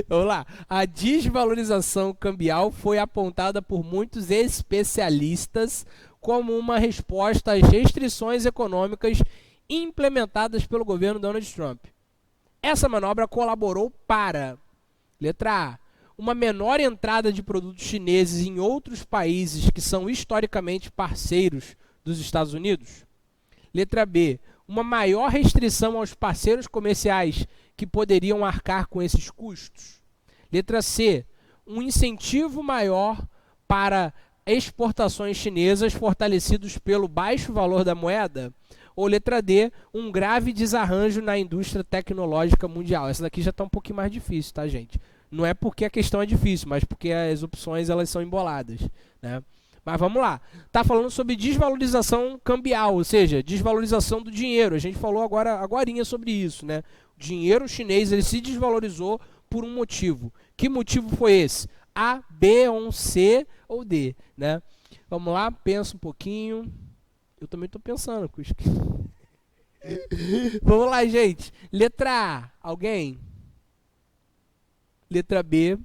Vamos lá. A desvalorização cambial foi apontada por muitos especialistas como uma resposta às restrições econômicas implementadas pelo governo Donald Trump. Essa manobra colaborou para, letra A, uma menor entrada de produtos chineses em outros países que são historicamente parceiros dos Estados Unidos. Letra B, uma maior restrição aos parceiros comerciais que poderiam arcar com esses custos. Letra C, um incentivo maior para exportações chinesas fortalecidos pelo baixo valor da moeda. Ou letra D, um grave desarranjo na indústria tecnológica mundial. Essa daqui já está um pouquinho mais difícil, tá, gente? Não é porque a questão é difícil, mas porque as opções elas são emboladas, né? Mas vamos lá. Está falando sobre desvalorização cambial, ou seja, desvalorização do dinheiro. A gente falou agorinha sobre isso, né? O dinheiro chinês ele se desvalorizou por um motivo. Que motivo foi esse? A, B, C ou D, né? Vamos lá, pensa um pouquinho. Eu também estou pensando. Vamos lá, gente. Letra A, alguém? Letra B.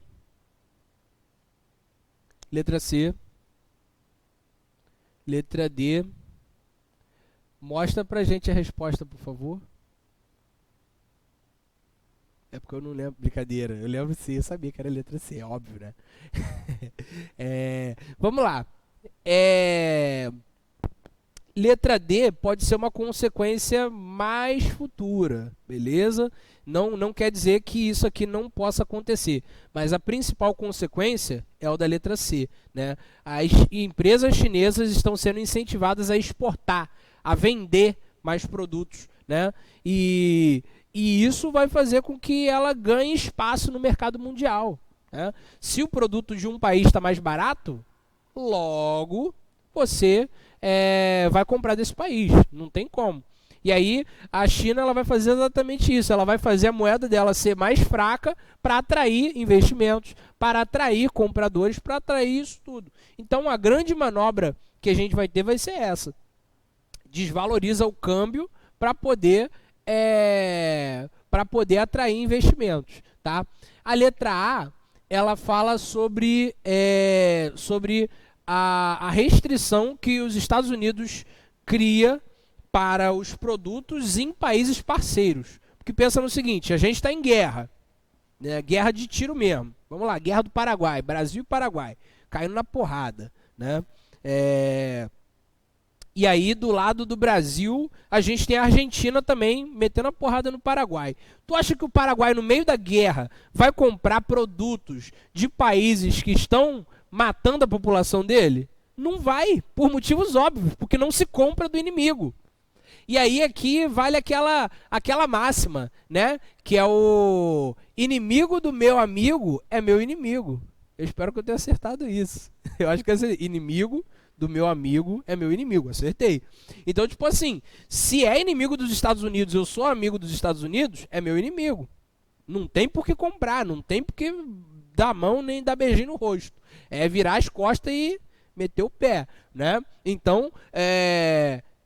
Letra C. Letra D. Mostra pra gente a resposta, por favor. É porque eu não lembro. Brincadeira. Eu lembro C, eu sabia que era letra C, óbvio, né? Vamos lá. Letra D pode ser uma consequência mais futura, beleza? Não quer dizer que isso aqui não possa acontecer, mas a principal consequência é o da letra C, né? As empresas chinesas estão sendo incentivadas a exportar, a vender mais produtos, né? E isso vai fazer com que ela ganhe espaço no mercado mundial, né? Se o produto de um país está mais barato, logo você vai comprar desse país, não tem como. E aí a China ela vai fazer exatamente isso, ela vai fazer a moeda dela ser mais fraca para atrair investimentos, para atrair compradores, para atrair isso tudo. Então a grande manobra que a gente vai ter vai ser essa. Desvaloriza o câmbio para poder atrair investimentos, tá? A letra A ela fala sobre a restrição que os Estados Unidos cria para os produtos em países parceiros. Porque pensa no seguinte, a gente está em guerra, né? Guerra de tiro mesmo. Vamos lá, guerra do Paraguai, Brasil e Paraguai, caindo na porrada, né? E aí, do lado do Brasil, a gente tem a Argentina também metendo a porrada no Paraguai. Tu acha que o Paraguai, no meio da guerra, vai comprar produtos de países que estão matando a população dele? Não vai, por motivos óbvios, porque não se compra do inimigo. E aí aqui vale aquela máxima, né? Que é o inimigo do meu amigo é meu inimigo. Eu espero que eu tenha acertado isso. Eu acho que é inimigo do meu amigo é meu inimigo, acertei. Então, tipo assim, se é inimigo dos Estados Unidos, eu sou amigo dos Estados Unidos, é meu inimigo. Não tem por que comprar, não tem por que dar a mão nem dar beijinho no rosto. É virar as costas e meter o pé, né? Então,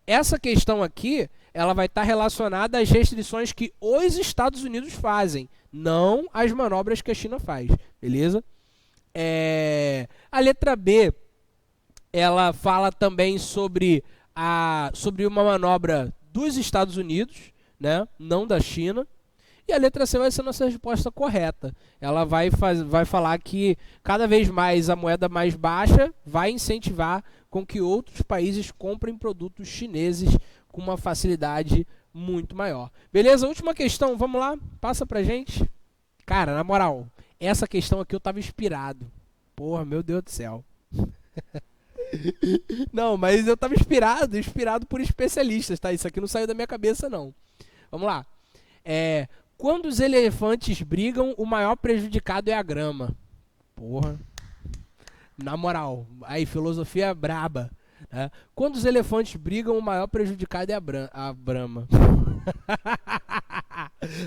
essa questão aqui, ela vai estar relacionada às restrições que os Estados Unidos fazem, não às manobras que a China faz, beleza? A letra B, ela fala também sobre uma manobra dos Estados Unidos, né? Não da China. E a letra C vai ser a nossa resposta correta. Ela vai falar que cada vez mais a moeda mais baixa vai incentivar com que outros países comprem produtos chineses com uma facilidade muito maior. Beleza? Última questão, vamos lá? Passa pra gente. Cara, na moral, essa questão aqui eu tava inspirado. Porra, meu Deus do céu. Não, mas eu tava inspirado por especialistas, tá? Isso aqui não saiu da minha cabeça, não. Vamos lá. Quando os elefantes brigam, o maior prejudicado é a grama. Porra. Na moral, aí, filosofia braba. Né? Quando os elefantes brigam, o maior prejudicado é a Brahma.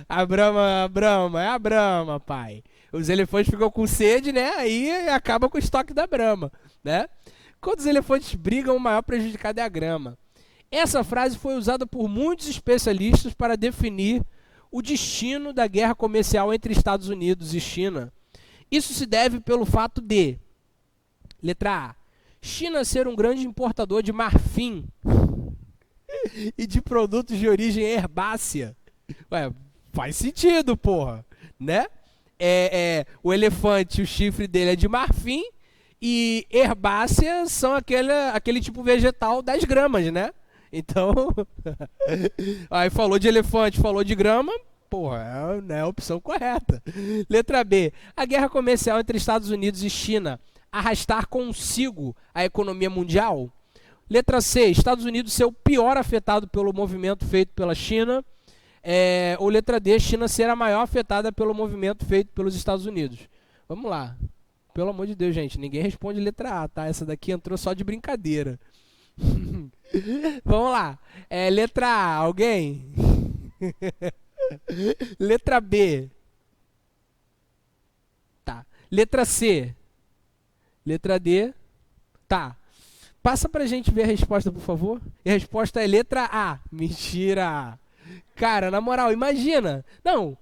A Brahma, pai. Os elefantes ficam com sede, né? Aí acaba com o estoque da Brahma, né? Quando os elefantes brigam, o maior prejudicado é a grama. Essa frase foi usada por muitos especialistas para definir o destino da guerra comercial entre Estados Unidos e China. Isso se deve pelo fato de, letra A, China ser um grande importador de marfim e de produtos de origem herbácea. Ué, faz sentido, porra, né? O elefante, o chifre dele é de marfim e herbácea são aquele tipo vegetal das gramas, né? Então, aí falou de elefante, falou de grama, porra, é a opção correta. Letra B, a guerra comercial entre Estados Unidos e China arrastar consigo a economia mundial. Letra C, Estados Unidos ser o pior afetado pelo movimento feito pela China. Ou letra D, China ser a maior afetada pelo movimento feito pelos Estados Unidos. Vamos lá. Pelo amor de Deus, gente, ninguém responde letra A, tá? Essa daqui entrou só de brincadeira. Vamos lá. Letra A, alguém? Letra B. Tá. Letra C. Letra D. Tá. Passa pra gente ver a resposta, por favor. E a resposta é letra A. Mentira. Cara, na moral, imagina. Não,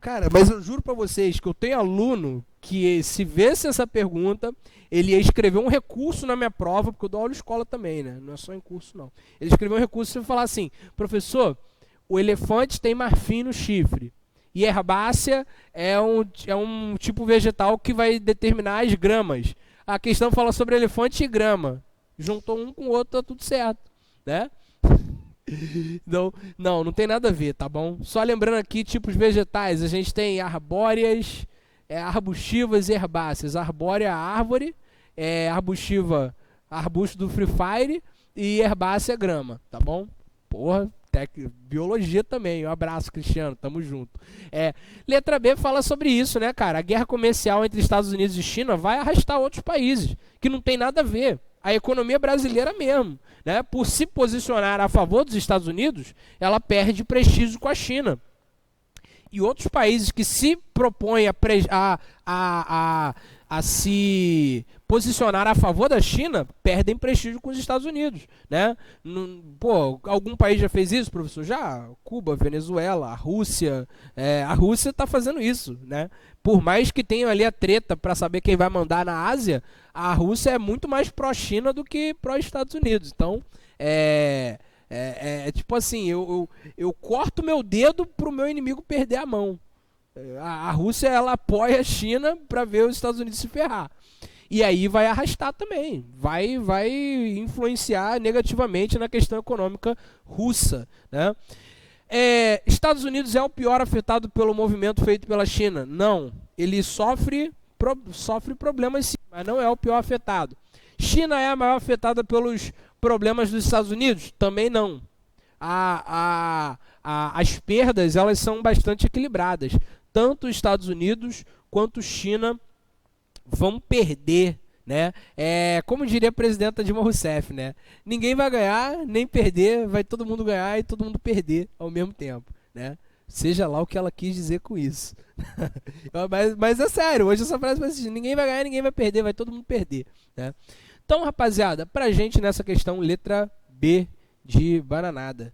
cara, mas eu juro pra vocês que eu tenho aluno que, se visse essa pergunta, ele ia escrever um recurso na minha prova, porque eu dou aula em escola também, né? Não é só em curso, não. Ele escreveu um recurso e falar assim: professor, o elefante tem marfim no chifre. E herbácea é um tipo vegetal que vai determinar as gramas. A questão fala sobre elefante e grama. Juntou um com o outro, tá tudo certo, né? Não tem nada a ver, tá bom? Só lembrando aqui, tipos vegetais, a gente tem arbóreas, arbustivas e herbáceas. Arbórea, árvore, arbustiva, arbusto do Free Fire e herbácea, grama, tá bom? Porra, biologia também. Um abraço, Cristiano, tamo junto. Letra B fala sobre isso, né, cara? A guerra comercial entre Estados Unidos e China vai arrastar outros países, que não tem nada a ver. A economia brasileira mesmo, né? Por se posicionar a favor dos Estados Unidos, ela perde prestígio com a China. E outros países que se propõem a se posicionar a favor da China perdem prestígio com os Estados Unidos, né? Algum país já fez isso, professor? Já. Cuba, Venezuela, a Rússia. A Rússia está fazendo isso, né? Por mais que tenha ali a treta para saber quem vai mandar na Ásia, a Rússia é muito mais pró-China do que pró-Estados Unidos. Então, tipo assim, eu corto meu dedo pro meu inimigo perder a mão. A Rússia, ela apoia a China para ver os Estados Unidos se ferrar. E aí vai arrastar também, vai influenciar negativamente na questão econômica russa, né? Estados Unidos é o pior afetado pelo movimento feito pela China? Não, ele sofre problemas sim, mas não é o pior afetado. China é a maior afetada pelos problemas dos Estados Unidos? Também não. As perdas, elas são bastante equilibradas. Tanto os Estados Unidos quanto China vão perder, né? Como diria a presidenta Dilma Rousseff, né? Ninguém vai ganhar, nem perder, vai todo mundo ganhar e todo mundo perder ao mesmo tempo, né? Seja lá o que ela quis dizer com isso. mas é sério, hoje essa frase vai assistir: ninguém vai ganhar, ninguém vai perder, vai todo mundo perder, né? Então, rapaziada, pra gente nessa questão, letra B de bananada.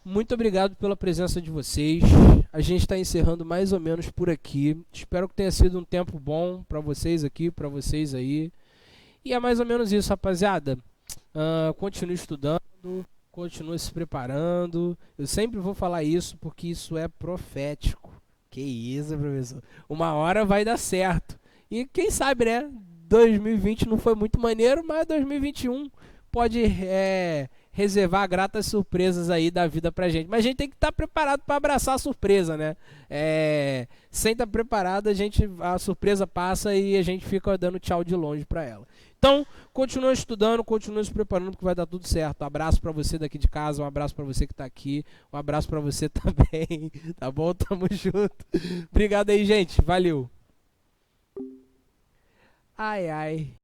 Muito obrigado pela presença de vocês. A gente está encerrando mais ou menos por aqui. Espero que tenha sido um tempo bom para vocês aqui, para vocês aí. E é mais ou menos isso, rapaziada. Continue estudando, continue se preparando. Eu sempre vou falar isso porque isso é profético. Que isso, professor. Uma hora vai dar certo. E quem sabe, né? 2020 não foi muito maneiro, mas 2021 pode reservar gratas surpresas aí da vida pra gente. Mas a gente tem que estar preparado para abraçar a surpresa, né? Sem estar preparado, a surpresa passa e a gente fica dando tchau de longe pra ela. Então, Então, continua estudando, continua se preparando, porque vai dar tudo certo. Um abraço pra você daqui de casa, um abraço pra você que tá aqui, um abraço pra você também, tá bom? Tamo junto. Obrigado aí, gente. Valeu. Ai, ai.